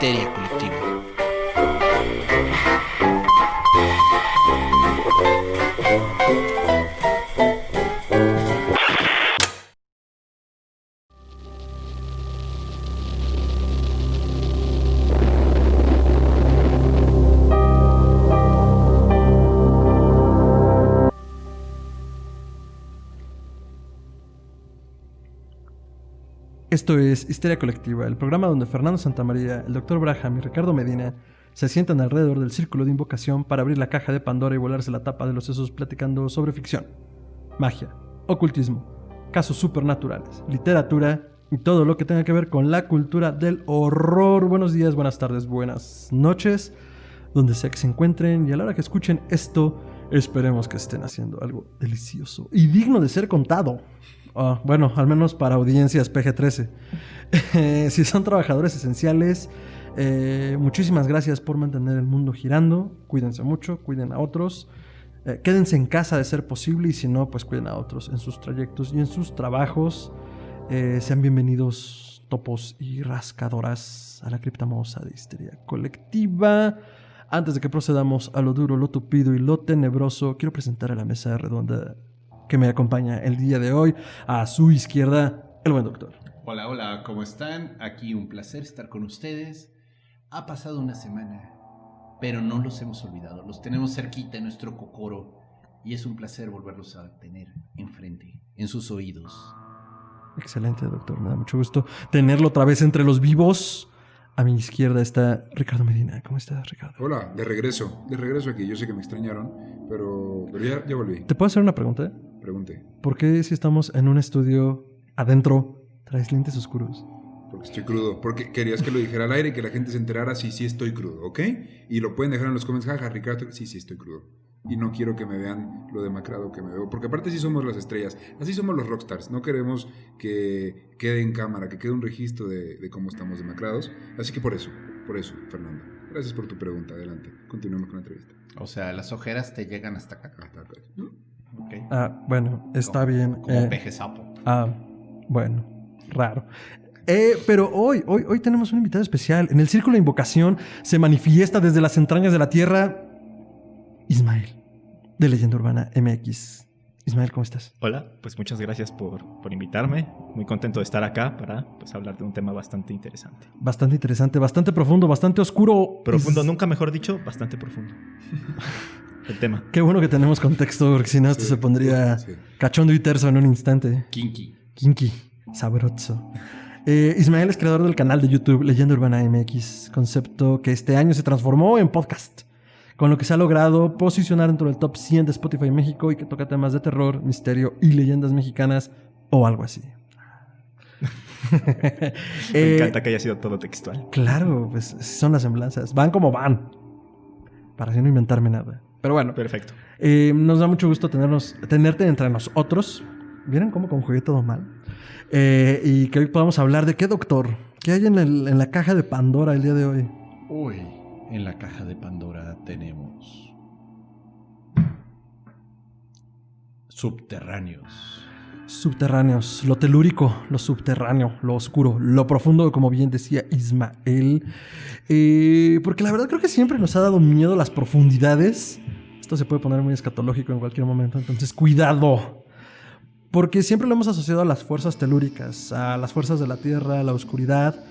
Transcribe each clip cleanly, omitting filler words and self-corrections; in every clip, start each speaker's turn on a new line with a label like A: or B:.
A: Histeria Colectiva.
B: Esto es Histeria Colectiva, el programa donde Fernando Santamaría, el Dr. Braham y Ricardo Medina se sientan alrededor del círculo de invocación para abrir la caja de Pandora y volarse la tapa de los sesos platicando sobre ficción, magia, ocultismo, casos supernaturales, literatura y todo lo que tenga que ver con la cultura del horror. Buenos días, buenas tardes, buenas noches, donde sea que se encuentren, y a la hora que escuchen esto, esperemos que estén haciendo algo delicioso y digno de ser contado. Bueno, al menos para audiencias PG-13. Si son trabajadores esenciales, muchísimas gracias por mantener el mundo girando. Cuídense mucho, cuiden a otros. Quédense en casa de ser posible, y si no, pues cuiden a otros en sus trayectos y en sus trabajos. Sean bienvenidos, topos y rascadoras, a la criptamosa de Histeria Colectiva. Antes de que procedamos a lo duro, lo tupido y lo tenebroso, quiero presentar a la mesa redonda que me acompaña el día de hoy. A su izquierda, el buen doctor.
C: Hola, hola, ¿cómo están? Aquí un placer estar con ustedes. Ha pasado una semana, pero no los hemos olvidado. Los tenemos cerquita en nuestro cocoro y es un placer volverlos a tener enfrente, en sus oídos.
B: Excelente, doctor. Me da mucho gusto tenerlo otra vez entre los vivos. A mi izquierda está Ricardo Medina. ¿Cómo estás, Ricardo?
D: Hola, de regreso aquí. Yo sé que me extrañaron, pero ya volví.
B: ¿Te puedo hacer una pregunta?
D: Pregunte.
B: ¿Por qué, si estamos en un estudio adentro, traes lentes oscuros?
D: Porque estoy crudo. Porque querías que lo dijera al aire y que la gente se enterara si sí estoy crudo, ¿ok? Y lo pueden dejar en los comments. Jaja, Ricardo, sí estoy crudo. Y no quiero que me vean lo demacrado que me veo. Porque aparte sí somos las estrellas. Así somos los rockstars. No queremos que quede en cámara, que quede un registro de cómo estamos demacrados. Así que por eso, Fernando. Gracias por tu pregunta. Adelante. Continuemos con la entrevista.
C: O sea, las ojeras te llegan hasta acá.
D: Hasta acá.
C: Okay.
B: Bueno, está bien.
C: Como peje sapo.
B: Bueno, raro. Pero hoy tenemos un invitado especial. En el Círculo de Invocación se manifiesta desde las entrañas de la tierra Ismael, de Leyenda Urbana MX. Ismael, ¿cómo estás?
E: Hola, pues muchas gracias por invitarme. Muy contento de estar acá para hablar de un tema bastante interesante.
B: Bastante interesante, bastante profundo, bastante oscuro.
E: Profundo, nunca mejor dicho, bastante profundo. El tema.
B: Qué bueno que tenemos contexto, porque si no esto se pondría cachondo y terso en un instante. Kinky, sabroso. Ismael es creador del canal de YouTube Leyenda Urbana MX, concepto que este año se transformó en podcast, con lo que se ha logrado posicionar dentro del top 100 de Spotify México y que toca temas de terror, misterio y leyendas mexicanas o algo así.
E: Me encanta que haya sido todo textual.
B: Claro, pues son las semblanzas. Van como van, para así no inventarme nada. Pero bueno.
E: Perfecto.
B: Nos da mucho gusto tenerte entre nosotros. ¿Vieron cómo conjugué todo mal? Y que hoy podamos hablar de qué, doctor. ¿Qué hay en la caja de Pandora el día de hoy?
C: Uy, en la caja de Pandora tenemos
B: subterráneos, lo telúrico, lo subterráneo, lo oscuro, lo profundo, como bien decía Ismael. Porque la verdad creo que siempre nos ha dado miedo las profundidades. Esto se puede poner muy escatológico en cualquier momento, entonces cuidado. Porque siempre lo hemos asociado a las fuerzas telúricas, a las fuerzas de la tierra, a la oscuridad.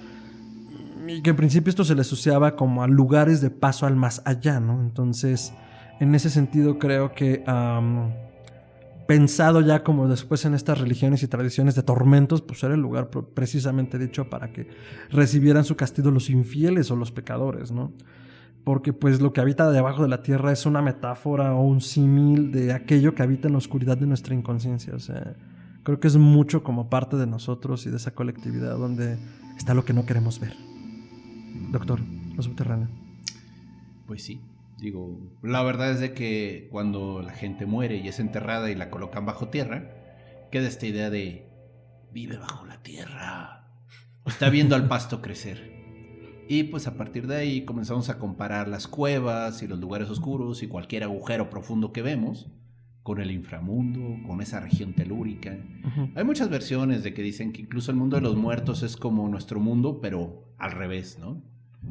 B: Y que en principio esto se le asociaba como a lugares de paso al más allá, ¿no? Entonces, en ese sentido creo que pensado ya como después en estas religiones y tradiciones de tormentos, pues era el lugar precisamente dicho para que recibieran su castigo los infieles o los pecadores, ¿no? Porque pues lo que habita debajo de la tierra es una metáfora o un símil de aquello que habita en la oscuridad de nuestra inconsciencia. O sea, creo que es mucho como parte de nosotros y de esa colectividad donde está lo que no queremos ver. Doctor, lo subterráneo.
C: Pues sí, digo, la verdad es de que cuando la gente muere y es enterrada y la colocan bajo tierra, queda esta idea de vive bajo la tierra, está viendo al pasto crecer. Y pues a partir de ahí comenzamos a comparar las cuevas y los lugares oscuros y cualquier agujero profundo que vemos con el inframundo, con esa región telúrica. Uh-huh. Hay muchas versiones de que dicen que incluso el mundo de los muertos es como nuestro mundo, pero al revés, ¿no?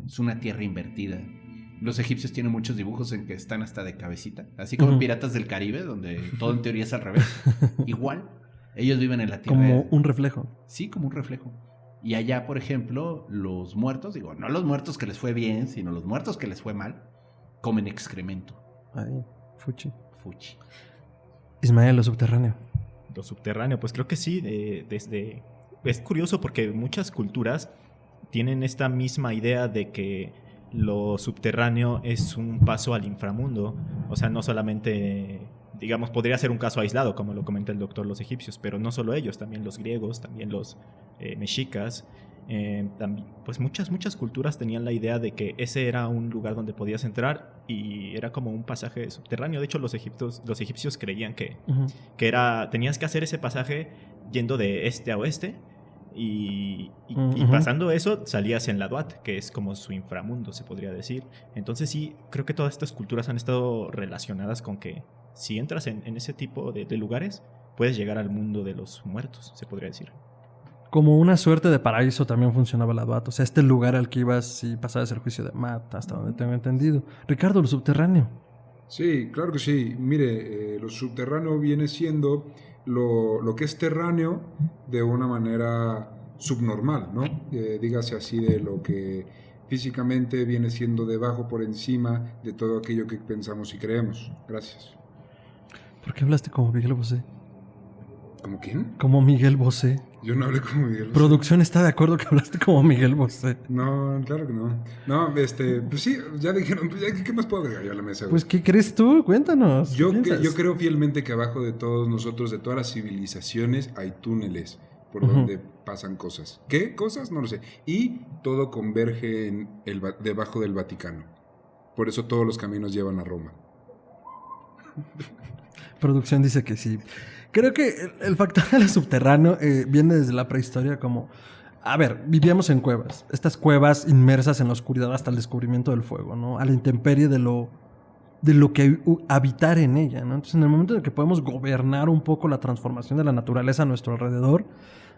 C: Es una tierra invertida. Los egipcios tienen muchos dibujos en que están hasta de cabecita, así como en Piratas del Caribe, donde todo en teoría es al revés. Igual, ellos viven en la tierra.
B: Como un reflejo.
C: Sí, como un reflejo. Y allá, por ejemplo, los muertos, digo, no los muertos que les fue bien, sino los muertos que les fue mal, comen excremento.
B: Ahí, fuchi.
C: Fuchi.
B: Ismael, lo subterráneo.
E: Lo subterráneo, pues creo que sí. Es curioso porque muchas culturas tienen esta misma idea de que lo subterráneo es un paso al inframundo. O sea, no solamente, digamos, podría ser un caso aislado, como lo comenta el doctor, los egipcios, pero no solo ellos, también los griegos, también los mexicas. También, pues muchas culturas tenían la idea de que ese era un lugar donde podías entrar y era como un pasaje subterráneo. De hecho, los egipcios creían que tenías que hacer ese pasaje yendo de este a oeste y pasando eso salías en la Duat, que es como su inframundo, se podría decir. Entonces sí, creo que todas estas culturas han estado relacionadas con que si entras en ese tipo de lugares, puedes llegar al mundo de los muertos, se podría decir.
B: Como una suerte de paraíso también funcionaba la Duat. O sea, este lugar al que ibas si pasabas el juicio de Mat, hasta donde tengo entendido. Ricardo, lo subterráneo.
D: Sí, claro que sí. Mire, lo subterráneo viene siendo lo que es terráneo de una manera subnormal, ¿no? Dígase así, de lo que físicamente viene siendo debajo, por encima de todo aquello que pensamos y creemos. Gracias.
B: ¿Por qué hablaste como Miguel Bosé?
D: ¿Como quién?
B: Como Miguel Bosé.
D: Yo no hablé como Miguel Bosé.
B: Producción está de acuerdo que hablaste como Miguel Bosé.
D: No, claro que no. No, pues sí, ya dijeron, pues, ¿qué más puedo agregar yo a la mesa?
B: Pues, ¿qué crees tú? Cuéntanos.
D: Yo creo fielmente que abajo de todos nosotros, de todas las civilizaciones, hay túneles por donde pasan cosas. ¿Qué cosas? No lo sé. Y todo converge debajo del Vaticano. Por eso todos los caminos llevan a Roma.
B: Producción dice que sí. Creo que el factor del subterráneo viene desde la prehistoria como... A ver, vivíamos en cuevas. Estas cuevas inmersas en la oscuridad hasta el descubrimiento del fuego, ¿no? A la intemperie de lo que habitar en ella, ¿no? Entonces, en el momento en el que podemos gobernar un poco la transformación de la naturaleza a nuestro alrededor,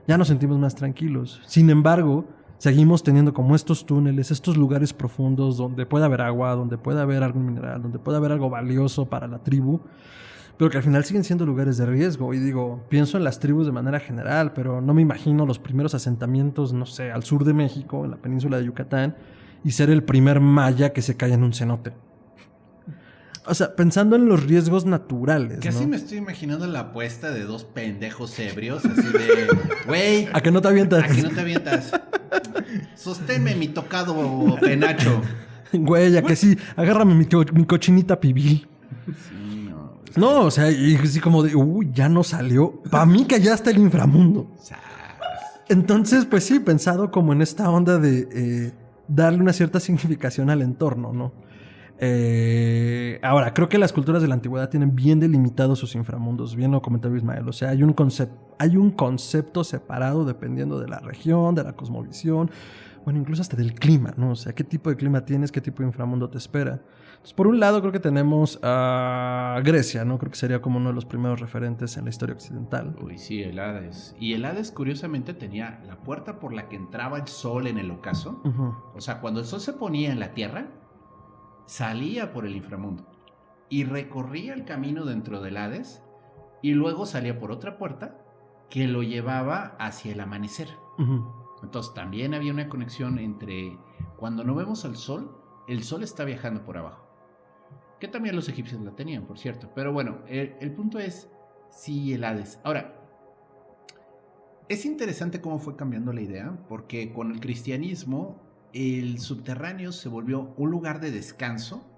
B: ya nos sentimos más tranquilos. Sin embargo, seguimos teniendo como estos túneles, estos lugares profundos donde puede haber agua, donde puede haber algún mineral, donde puede haber algo valioso para la tribu, pero que al final siguen siendo lugares de riesgo. Y digo, pienso en las tribus de manera general, pero no me imagino los primeros asentamientos, no sé, al sur de México, en la península de Yucatán, y ser el primer maya que se cae en un cenote. O sea, pensando en los riesgos naturales,
C: Casi
B: ¿no?
C: me estoy imaginando la apuesta de dos pendejos ebrios, así de... Güey,
B: ¿A que no te avientas?
C: ¿a que no te avientas? Sosténme mi tocado penacho.
B: Güey, ¿a que sí? Agárrame mi cochinita pibil.
C: Sí, no.
B: No, o sea, y así como de, ya no salió. Para mí que ya está el inframundo. Entonces, pues sí, pensado como en esta onda de darle una cierta significación al entorno, ¿no? Ahora, creo que las culturas de la antigüedad tienen bien delimitados sus inframundos, bien lo comentaba Ismael. O sea, hay un concepto separado dependiendo de la región, de la cosmovisión, bueno, incluso hasta del clima, ¿no? O sea, qué tipo de clima tienes, qué tipo de inframundo te espera. Entonces, por un lado, creo que tenemos a Grecia, ¿no? Creo que sería como uno de los primeros referentes en la historia occidental.
C: Uy, sí, el Hades. Y el Hades, curiosamente, tenía la puerta por la que entraba el sol en el ocaso. O sea, cuando el sol se ponía en la tierra, salía por el inframundo y recorría el camino dentro del Hades y luego salía por otra puerta que lo llevaba hacia el amanecer. Entonces también había una conexión entre cuando no vemos al sol, el sol está viajando por abajo, que también los egipcios la tenían, por cierto. Pero bueno, el punto es sí, el Hades. Ahora, es interesante cómo fue cambiando la idea, porque con el cristianismo el subterráneo se volvió un lugar de descanso,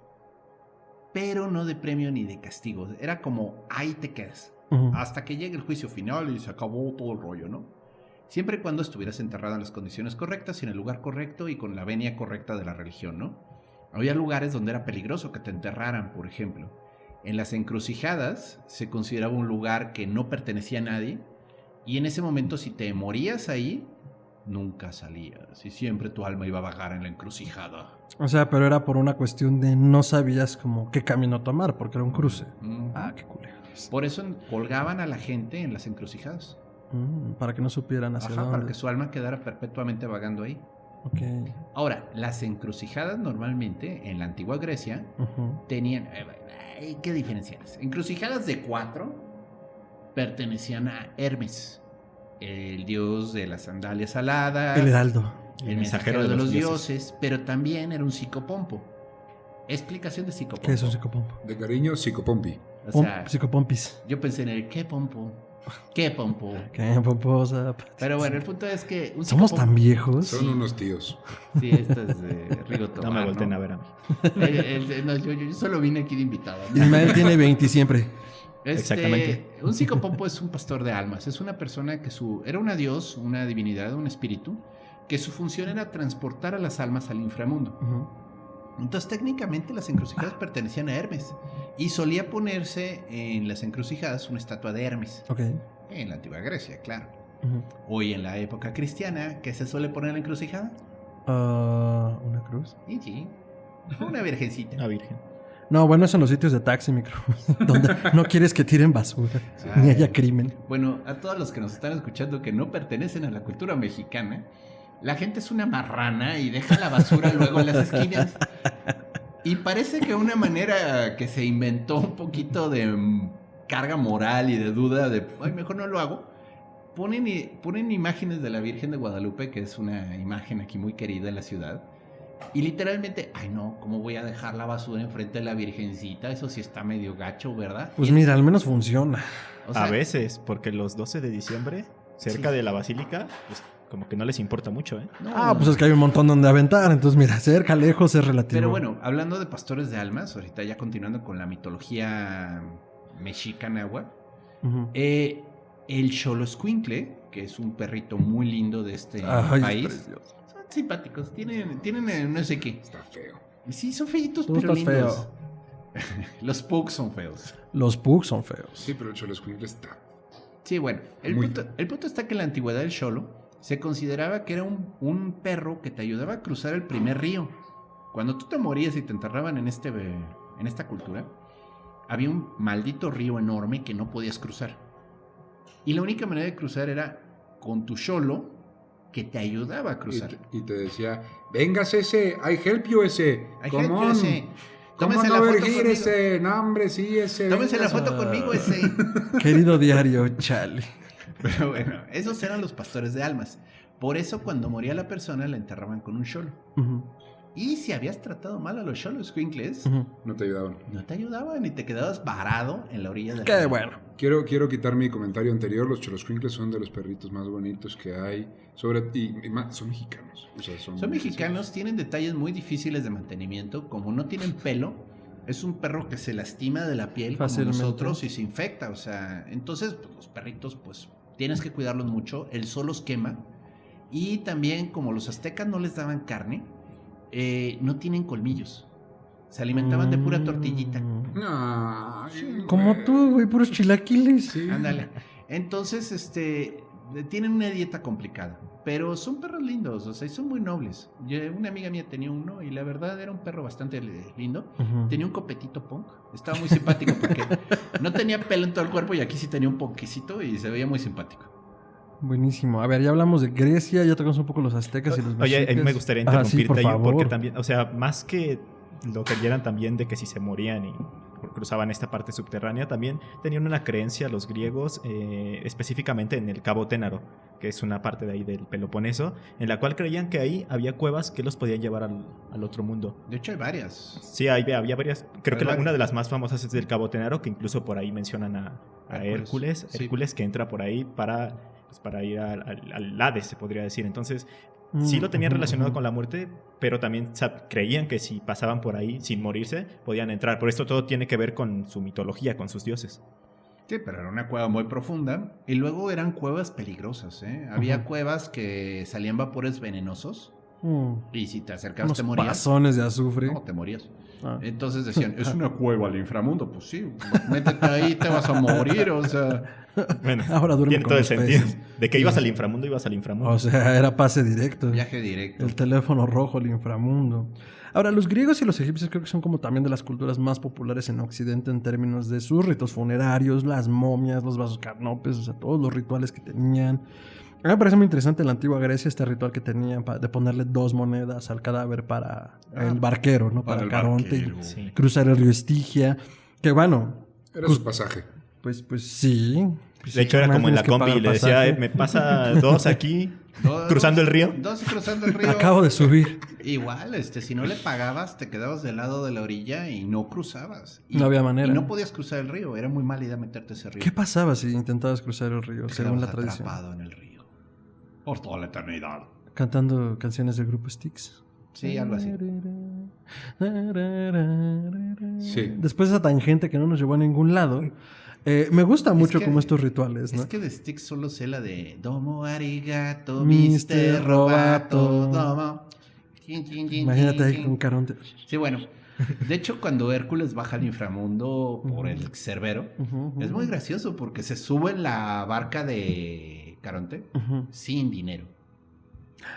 C: pero no de premio ni de castigo. Era como, ahí te quedas, hasta que llegue el juicio final y se acabó todo el rollo, ¿no? Siempre y cuando estuvieras enterrado en las condiciones correctas, y en el lugar correcto y con la venia correcta de la religión, ¿no? Había lugares donde era peligroso que te enterraran, por ejemplo. En las encrucijadas se consideraba un lugar que no pertenecía a nadie, y en ese momento si te morías ahí, nunca salías, y siempre tu alma iba a vagar en la encrucijada.
B: O sea, pero era por una cuestión de no sabías como qué camino tomar, porque era un cruce. Ah, qué culeros.
C: Por eso colgaban a la gente en las encrucijadas.
B: Para que no supieran hacia
C: Ajá,
B: dónde.
C: para que su alma quedara perpetuamente vagando ahí.
B: Ok.
C: Ahora, las encrucijadas normalmente en la antigua Grecia tenían... ¿Qué diferencias? Encrucijadas de 4 pertenecían a Hermes, el dios de las sandalias aladas.
B: El heraldo.
C: El mensajero de los dioses, pero también era un psicopompo. Explicación de psicopompo.
B: ¿Qué es un psicopompo?
D: De cariño, psicopompi.
C: O sea,
B: Psicopompis.
C: yo pensé en el qué pompo. ¿Qué pompo?
B: ¿Qué pomposa?
C: Pero bueno, el punto es que un
B: ¿Somos tan viejos?
D: Son unos tíos.
C: Sí, esto es de Rigo Tobar,
E: No me volteen a ver a mí.
C: No, yo solo vine aquí de invitado.
B: Ismael tiene 20 siempre.
E: Exactamente.
C: Un psicopompo es un pastor de almas. Es una persona que era una dios, una divinidad, un espíritu, que su función era transportar a las almas al inframundo. Entonces, técnicamente, las encrucijadas pertenecían a Hermes. Y solía ponerse en las encrucijadas una estatua de Hermes.
B: Ok.
C: En la antigua Grecia, claro. Hoy, en la época cristiana, ¿qué se suele poner en la encrucijada?
B: ¿Una cruz?
C: Sí. Una virgencita.
E: Una virgen.
B: No, bueno, es en los sitios de taxi, micro. Donde no quieres que tiren basura. Ni haya crimen.
C: Bueno, a todos los que nos están escuchando que no pertenecen a la cultura mexicana, la gente es una marrana y deja la basura luego en las esquinas. Y parece que una manera que se inventó un poquito de carga moral y de duda de, ay, mejor no lo hago, ponen imágenes de la Virgen de Guadalupe, que es una imagen aquí muy querida en la ciudad. Y literalmente, ay no, ¿cómo voy a dejar la basura enfrente de la Virgencita? Eso sí está medio gacho, ¿verdad?
B: Pues mira, al menos funciona.
C: O sea,
E: A veces, porque los 12 de diciembre, cerca de la basílica, pues como que no les importa mucho, ¿eh?
C: no.
B: Pues es que hay un montón donde aventar. Entonces, mira, cerca, lejos es relativo.
C: Pero bueno, hablando de pastores de almas, ahorita ya continuando con la mitología mexicana, el Xoloscuincle, que es un perrito muy lindo de este país, son simpáticos, tienen no sé qué.
D: Está feo.
C: Sí, son feitos,
B: Tú
C: pero
B: estás
C: lindos.
B: feo.
C: Los pugs son feos.
B: Los pugs son feos.
D: Sí, pero el Xoloscuincle está...
C: Sí, bueno, el
D: Muy
C: punto está que en la antigüedad del Xolo se consideraba que era un perro que te ayudaba a cruzar el primer río. Cuando tú te morías y te enterraban en esta cultura, había un maldito río enorme que no podías cruzar. Y la única manera de cruzar era con tu Xolo, que te ayudaba a cruzar.
D: Y te decía, vengas ese, I help you ese. Come on.
C: Tómense
D: ¿Cómo
C: la
D: no
C: foto
D: vergir
C: conmigo.
D: ese? No, hombre, sí, ese.
C: Tómense la
D: vengas.
C: foto conmigo ese.
B: Querido diario, chale.
C: Pero bueno, esos eran los pastores de almas. Por eso cuando moría la persona la enterraban con un Xolo. Y si habías tratado mal a los Xoloscuincles,
D: No te ayudaban.
C: no te ayudaban y te quedabas varado en la orilla del
B: Qué
C: río.
B: bueno.
D: Quiero quitar mi comentario anterior. Los Xoloscuincles son de los perritos más bonitos que hay. Son mexicanos. O sea,
C: Son mexicanos, tienen detalles muy difíciles de mantenimiento. Como no tienen pelo, es un perro que se lastima de la piel
B: Fácilmente.
C: como nosotros y se infecta. O sea, entonces pues, los perritos, pues tienes que cuidarlos mucho. El sol los quema. Y también, como los aztecas no les daban carne, no tienen colmillos. Se alimentaban de pura tortillita.
D: Ay,
B: Como
D: güey.
B: tú, güey, puros chilaquiles.
D: Sí.
C: Ándale. Entonces, tienen una dieta complicada. Pero son perros lindos, o sea, y son muy nobles. Una amiga mía tenía uno y la verdad era un perro bastante lindo. Tenía un copetito punk. Estaba muy simpático porque no tenía pelo en todo el cuerpo y aquí sí tenía un ponquecito y se veía muy simpático.
B: Buenísimo. A ver, ya hablamos de Grecia, ya tocamos un poco los aztecas y los
E: Oye,
B: mexicas.
E: me gustaría
B: Ah, sí,
E: interrumpirte
B: por
E: ahí, porque
B: favor.
E: también, o sea, más que lo creyeran también de que si se morían y cruzaban esta parte subterránea, también tenían una creencia los griegos, específicamente en el Cabo Ténaro, que es una parte de ahí del Peloponeso, en la cual creían que ahí había cuevas que los podían llevar al otro mundo.
C: De hecho, hay varias.
E: Sí, había varias. Creo que
C: Hay varias.
E: una de las más famosas es del Cabo Ténaro, que incluso por ahí mencionan a Hércules.
C: Sí.
E: Hércules que entra por ahí para ir al Hades, se podría decir. Entonces, sí lo tenían relacionado con la muerte, pero también creían que si pasaban por ahí sin morirse, podían entrar. Por esto todo tiene que ver con su mitología, con sus dioses.
C: Sí, pero era una cueva muy profunda. Y luego eran cuevas peligrosas, ¿eh? Había cuevas que salían vapores venenosos. Y si te acercabas
B: Unos
C: te morías.
B: pasones de azufre.
C: No, te morías.
B: Ah.
C: Entonces decían, es una cueva al inframundo. Pues sí, métete ahí, te vas a morir, o sea.
E: Bueno,
B: Ahora duerme
E: tiene
B: con
E: todo el
B: los
E: sentido.
B: peces.
E: De que ibas al inframundo, ibas al inframundo.
B: O sea, era pase directo.
C: Viaje directo.
B: El teléfono rojo, el inframundo. Ahora, los griegos y los egipcios creo que son como también de las culturas más populares en Occidente en términos de sus ritos funerarios, las momias, los vasos carnopes, o sea, todos los rituales que tenían. A mí me parece muy interesante en la antigua Grecia este ritual que tenían de ponerle 2 monedas al cadáver para el barquero, ¿no? Para
C: el
B: Caronte.
C: barquero.
E: Sí.
B: Cruzar el río Estigia. Que bueno,
D: Era su pasaje.
B: pues sí. Pues
E: De hecho, era
B: más
E: como en la
B: tienes que
E: combi y
B: pagar
E: le decía,
B: pasaje.
E: me pasa 2 aquí, cruzando el río.
C: Dos cruzando el río.
B: Acabo de subir.
C: Igual, si no le pagabas, te quedabas del lado de la orilla y no cruzabas. Y,
B: No había manera.
C: Y no podías cruzar el río. Era muy mala idea meterte a ese río.
B: ¿Qué pasaba si intentabas cruzar el río,
C: Te
B: según la
C: quedabas
B: tradición?
C: atrapado en el río. Por toda la eternidad.
B: Cantando canciones del grupo Styx.
C: Sí, algo así.
D: Sí.
B: Después de esa tangente que no nos llevó a ningún lado, me gusta mucho
C: que-
B: como estos rituales, ¿no?
C: Es que de Styx solo sé la de Domo arigato,
B: Mister
C: Mister Robato,
B: Robato.
C: Domo.
B: Imagínate ahí con Caronte.
C: Sí, bueno. De hecho, cuando Hércules baja al inframundo por el Cerbero, es muy gracioso porque se sube en la barca de Caronte
B: Ujú.
C: sin dinero.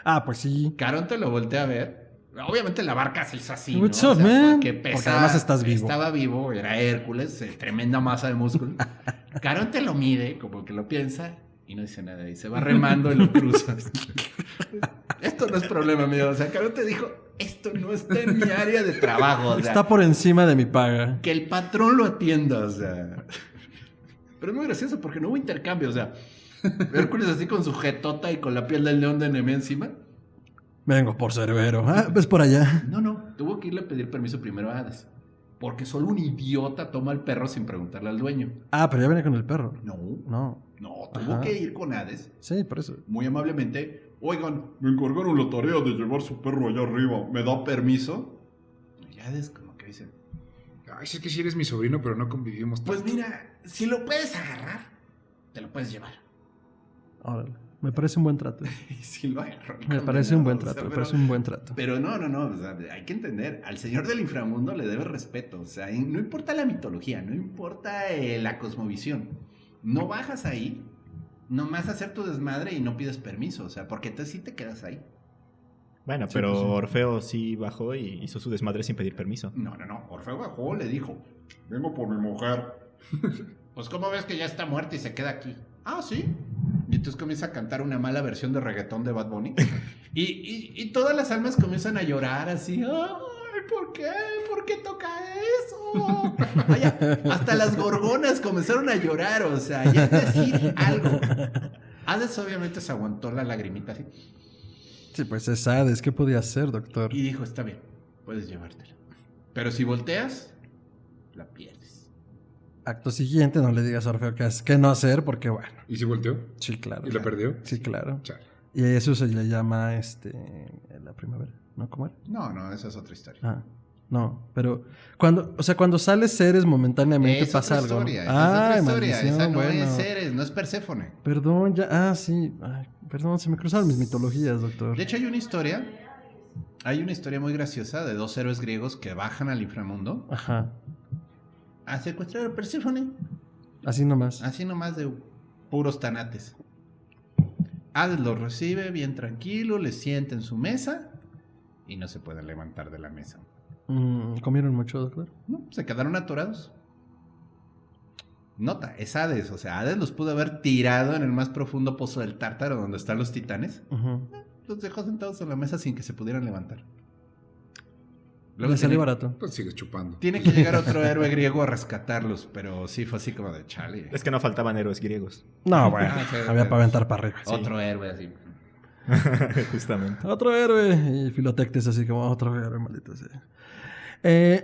B: Ah, pues sí.
C: Caronte lo voltea a ver. Obviamente la barca se hizo así, ¿no?
B: What's up, man? Porque además estás vivo.
C: Estaba vivo, era Hércules, tremenda masa de músculo. Caronte lo mide, como que lo piensa, y no dice nada. Y se va remando y lo cruza. Esto no es problema mío. O sea, Caronte dijo, esto no está en mi área de trabajo. O sea,
B: Está por encima de mi paga.
C: que el patrón lo atienda, o sea. Pero es muy gracioso porque no hubo intercambio, o sea. Hércules así con su jetota y con la piel del león de Nemea encima.
B: Vengo por Cerbero. Ah, ves por allá.
C: No, tuvo que irle a pedir permiso primero a Hades. Porque solo un idiota toma al perro sin preguntarle al dueño.
B: Ah, pero ya viene con el perro.
C: No,
B: No.
C: tuvo
B: Ajá.
C: que ir con Hades,
B: Sí, por eso.
C: muy amablemente. Oigan, me encargaron la tarea de llevar su perro allá arriba. ¿Me da permiso? Y Hades como que dice,
D: Ay, es que sí eres mi sobrino, pero no convivimos
C: pues
D: tanto.
C: mira, si lo puedes agarrar, te lo puedes llevar.
B: Órale. Me parece un buen trato.
C: Y si lo agarró.
B: Me parece un buen
C: O sea,
B: trato. Me
C: pero-
B: parece un buen trato.
C: Pero no, o sea, hay que entender, al señor del inframundo le debe respeto, o sea, y no importa la mitología, no importa la cosmovisión, no bajas ahí, nomás a hacer tu desmadre y no pides permiso, o sea, porque entonces sí te quedas ahí.
E: Bueno,
B: Sí,
E: pero
B: pues sí.
E: Orfeo sí bajó y hizo su desmadre sin pedir permiso.
C: No, Orfeo bajó, le dijo, vengo por mi mujer. Pues ¿cómo ves que ya está muerta y se queda aquí? Ah, sí. Y entonces comienza a cantar una mala versión de reggaetón de Bad Bunny. Y todas las almas comienzan a llorar así. ¡Ay, ¿por qué? ¿Por qué toca eso? Vaya, hasta las gorgonas comenzaron a llorar. O sea, ya decir algo. Hades obviamente se aguantó la lagrimita así.
B: Sí, pues es Hades. ¿Qué podía hacer, doctor?
C: Y dijo, está bien, puedes llevártela. Pero si volteas, la pierdes.
B: Acto siguiente, no le digas a Orfeo qué no hacer, porque bueno.
D: ¿Y si volteó?
B: Sí, claro.
D: ¿Y la perdió?
B: Sí, claro.
D: Chale.
B: Y a eso se le llama la primavera, ¿no? ¿Cómo era?
C: No, esa es otra historia.
B: Ah, no, pero cuando sales Ceres momentáneamente
C: Es
B: pasa
C: otra
B: algo. ¿no?
C: historia, esa es otra historia.
B: maldición,
C: Esa no
B: bueno.
C: es Ceres, no es Perséfone.
B: Perdón, ya. Ah, sí. Ay, perdón, se me cruzaron mis mitologías, doctor.
C: De hecho, hay una historia muy graciosa de 2 héroes griegos que bajan al inframundo
B: Ajá.
C: a secuestrar a Perséfone.
B: Así nomás.
C: Así nomás de puros tanates. Hades los recibe bien tranquilo, les sienta en su mesa y no se pueden levantar de la mesa.
B: ¿Comieron mucho, doctor?
C: No, se quedaron atorados. Nota, es Hades, o sea, Hades los pudo haber tirado en el más profundo pozo del Tártaro donde están los titanes.
B: Ujú.
C: Los dejó sentados en la mesa sin que se pudieran levantar.
B: Le salió barato.
D: Pues sigues chupando.
C: Tiene que llegar otro héroe griego a rescatarlos, pero sí fue así como de chale.
E: Es que no faltaban héroes griegos.
B: No, bueno.
C: Ah, sí,
B: había
C: sí.
B: para aventar para arriba.
C: Otro héroe así.
E: Justamente.
B: Otro héroe. Y Filotectes así como otro héroe, maldito sea.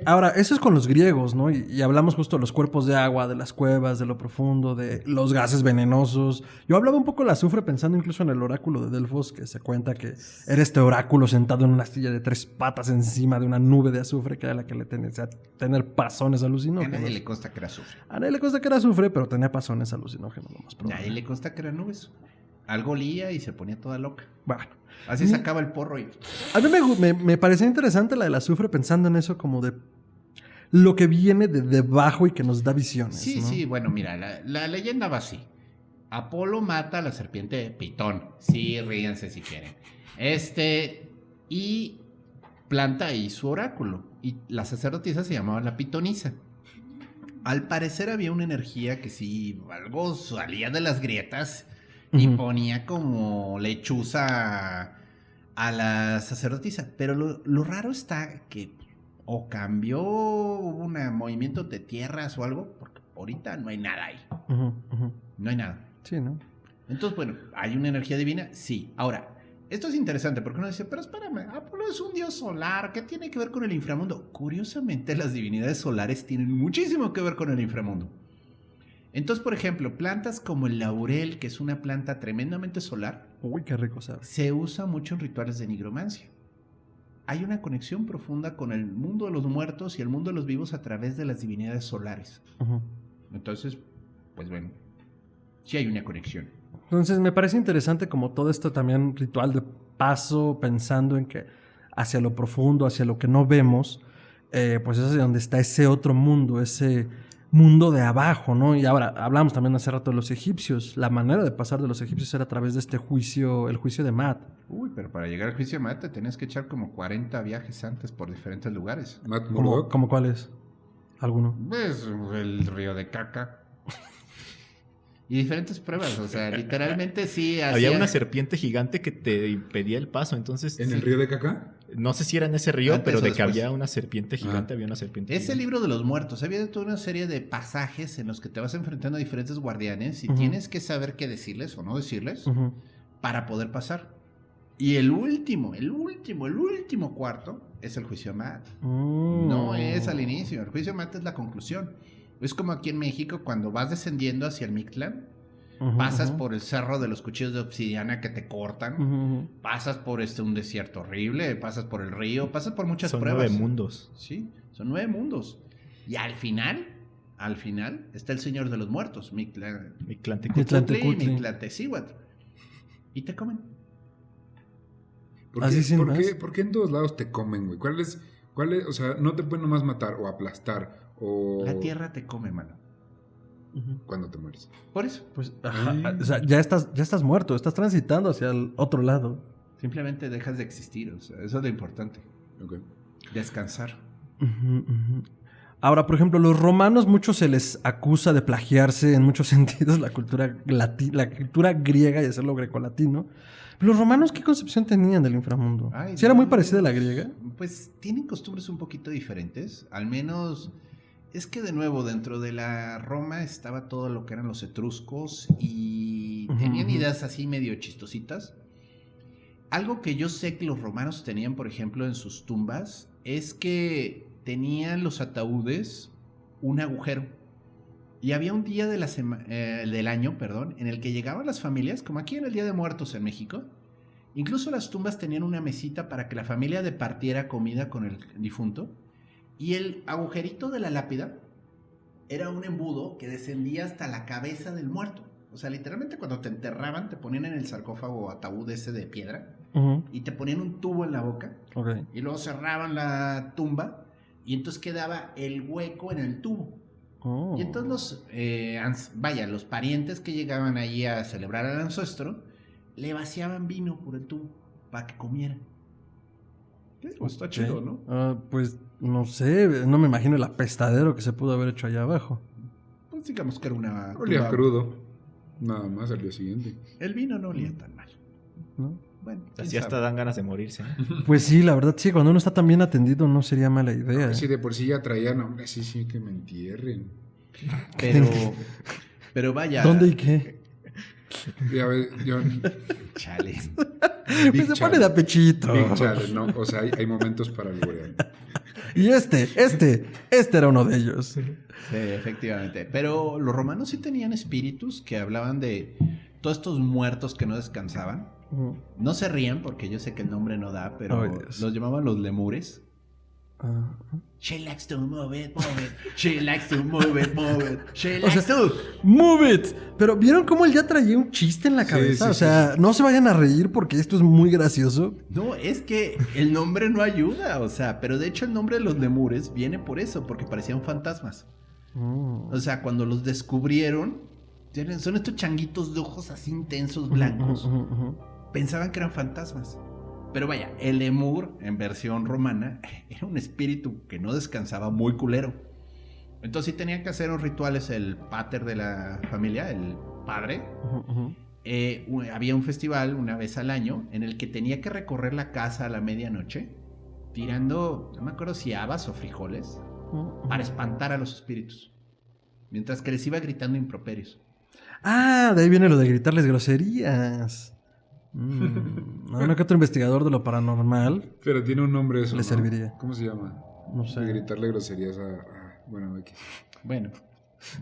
B: Ahora, eso es con los griegos, ¿no? Y hablamos justo de los cuerpos de agua, de las cuevas, de lo profundo, de los gases venenosos. Yo hablaba un poco del azufre pensando incluso en el oráculo de Delfos, que se cuenta que era este oráculo sentado en una astilla de 3 patas encima de una nube de azufre, que era la que le tenía a tener pasones
C: A
B: alucinógenos.
C: nadie le consta que era azufre.
B: A nadie le consta que era azufre, pero tenía pasones alucinógenos, lo más
C: A
B: probable.
C: nadie le consta que eran nubes. Algo olía y se ponía toda loca.
B: Bueno.
C: Así sacaba el porro y...
B: A mí me parecía interesante la del azufre pensando en eso como de lo que viene de debajo y que nos da visiones.
C: Sí,
B: ¿no?
C: sí, bueno, mira, la leyenda va así. Apolo mata a la serpiente Pitón. Sí, ríense si quieren. Y planta ahí su oráculo. Y la sacerdotisa se llamaba la pitonisa. Al parecer había una energía que sí, algo salía de las grietas y ponía como lechuza a la sacerdotisa. Pero lo raro está que o cambió, hubo un movimiento de tierras o algo, porque ahorita no hay nada ahí. No hay nada.
B: Sí, ¿no?
C: Entonces, bueno, ¿hay una energía divina? Sí. Ahora, esto es interesante porque uno dice, pero espérame, Apolo es un dios solar, ¿qué tiene que ver con el inframundo? Curiosamente, las divinidades solares tienen muchísimo que ver con el inframundo. Entonces, por ejemplo, plantas como el laurel, que es una planta tremendamente solar,
B: Uy, qué rico sabe.
C: se usa mucho en rituales de nigromancia. Hay una conexión profunda con el mundo de los muertos y el mundo de los vivos a través de las divinidades solares. Entonces, pues bueno, sí hay una conexión.
B: Entonces me parece interesante como todo esto también ritual de paso, pensando en que hacia lo profundo, hacia lo que no vemos, pues es donde está ese otro mundo, ese mundo de abajo, ¿no? Y ahora, hablamos también hace rato de los egipcios. La manera de pasar de los egipcios era a través de este juicio, el juicio de Maat.
C: Uy, pero para llegar al juicio de Maat te tenías que echar como 40 viajes antes por diferentes lugares.
D: Matt
B: ¿Cómo,
D: Murdock.
B: ¿Cómo cuál es? ¿Alguno?
C: Pues el río de caca. Y diferentes pruebas, o sea, literalmente sí
E: Había una serpiente gigante que te impedía el paso, entonces...
D: ¿En el río de Caca?
E: No sé si era en ese río,
C: Antes
E: pero
C: o
E: de que
C: después.
E: había una serpiente gigante, había una serpiente
C: Es el
E: gigante.
C: libro de los muertos. Había toda una serie de pasajes en los que te vas enfrentando a diferentes guardianes y
B: Ujú.
C: tienes que saber qué decirles o no decirles
B: Ujú.
C: para poder pasar. Y el último cuarto es el juicio de Maat. No es al inicio. El juicio de Maat es la conclusión. Es como aquí en México cuando vas descendiendo hacia el Mictlán.
B: Ujú,
C: Pasas
B: ujú.
C: por el cerro de los cuchillos de obsidiana que te cortan.
B: Ujú.
C: Pasas por un desierto horrible. Pasas por el río. Pasas por muchas
E: Son
C: pruebas.
E: 9 mundos.
C: Sí, son 9 mundos. Y al final está el Señor de los Muertos,
E: Mictlantecutli.
B: Mictlantecutli.
C: y Mictlantecíhuatl. Y te comen.
D: ¿Por
B: Así
D: qué,
B: sin
D: por
B: más.
D: qué- por qué en todos lados te comen, güey? ¿Cuál es? O sea, no te pueden nomás matar o aplastar o...
C: La tierra te come, mano.
B: Ujú.
D: Cuando te mueres.
C: Por eso.
B: Pues, ajá,
D: Ay.
B: o sea, ya estás muerto, estás transitando hacia el otro lado.
C: Simplemente dejas de existir. O sea, eso es lo importante.
D: Ok.
C: Descansar.
B: Ujú, ujú. Ahora, por ejemplo, los romanos mucho se les acusa de plagiarse en muchos sentidos la cultura griega y hacerlo grecolatino. Pero los romanos, ¿qué concepción tenían del inframundo?
C: Ay,
B: ¿Sí era muy
C: Dios.
B: parecida a la griega?
C: Pues tienen costumbres un poquito diferentes. Al menos es que de nuevo dentro de la Roma estaba todo lo que eran los etruscos y
B: Ujú,
C: tenían
B: ujú.
C: ideas así medio chistositas. Algo que yo sé que los romanos tenían, por ejemplo, en sus tumbas es que tenían los ataúdes un agujero. Y había un día de del año, en el que llegaban las familias, como aquí en el Día de Muertos en México. Incluso las tumbas tenían una mesita para que la familia departiera comida con el difunto. Y el agujerito de la lápida era un embudo que descendía hasta la cabeza del muerto. O sea, literalmente cuando te enterraban, te ponían en el sarcófago o ataúd ese de piedra
B: Ujú,
C: y te ponían un tubo en la boca
B: ok.
C: y luego cerraban la tumba y entonces quedaba el hueco en el tubo.
B: Oh.
C: Y entonces los parientes que llegaban allí a celebrar al ancestro le vaciaban vino por el tubo para que comieran. Pues está
B: Ok.
C: chido, ¿no?
B: Pues no sé, no me imagino el apestadero que se pudo haber hecho allá abajo.
C: Pues digamos que era una
D: Olía
C: tumba.
D: crudo. Nada más al día siguiente.
C: El vino no olía tan mal.
B: ¿No?
C: Bueno, quién
E: Así hasta
C: sabe.
E: dan ganas de morirse. ¿no?
B: Pues sí, la verdad sí, cuando uno está tan bien atendido no sería mala idea.
D: Si de por sí ya traían, hombre, sí, que me entierren.
C: Pero vaya.
B: ¿Dónde y qué?
D: Ya ves, yo...
C: Chale.
B: Pues se pone de apechito.
D: Big chale, no, o sea, hay momentos para alburear.
B: Y este era uno de ellos.
C: Sí, efectivamente. Pero los romanos sí tenían espíritus que hablaban de todos estos muertos que no descansaban.
B: Ujú.
C: No se rían porque yo sé que el nombre no da, pero
B: Ay, Dios.
C: los llamaban los lemures.
B: Ah,
C: She likes to move it, move it. She likes to move it, move it. She
B: O sea,
C: likes to.
B: ¡Move it! Pero ¿vieron cómo él ya traía un chiste en la
D: Sí,
B: cabeza?
D: sí,
B: O sea, no se vayan a reír porque esto es muy gracioso.
C: No, es que el nombre no ayuda, o sea, pero de hecho el nombre de los lemures viene por eso, porque parecían fantasmas. O sea, cuando los descubrieron, son estos changuitos de ojos así intensos, blancos.
B: Ujú, ujú, ujú.
C: Pensaban que eran fantasmas. Pero vaya, el lemur, en versión romana, era un espíritu que no descansaba, muy culero. Entonces sí tenía que hacer unos rituales el pater de la familia, el padre,
B: Ujú, ujú.
C: había un festival una vez al año en el que tenía que recorrer la casa a la medianoche tirando, no me acuerdo si habas o frijoles, para espantar a los espíritus. Mientras que les iba gritando improperios.
B: Ah, de ahí viene lo de gritarles groserías. No que otro investigador de lo paranormal
D: Pero tiene un nombre eso,
B: le
D: ¿no?
B: serviría.
D: ¿Cómo se llama?
B: No sé.
D: De gritarle groserías bueno, X.
C: Bueno.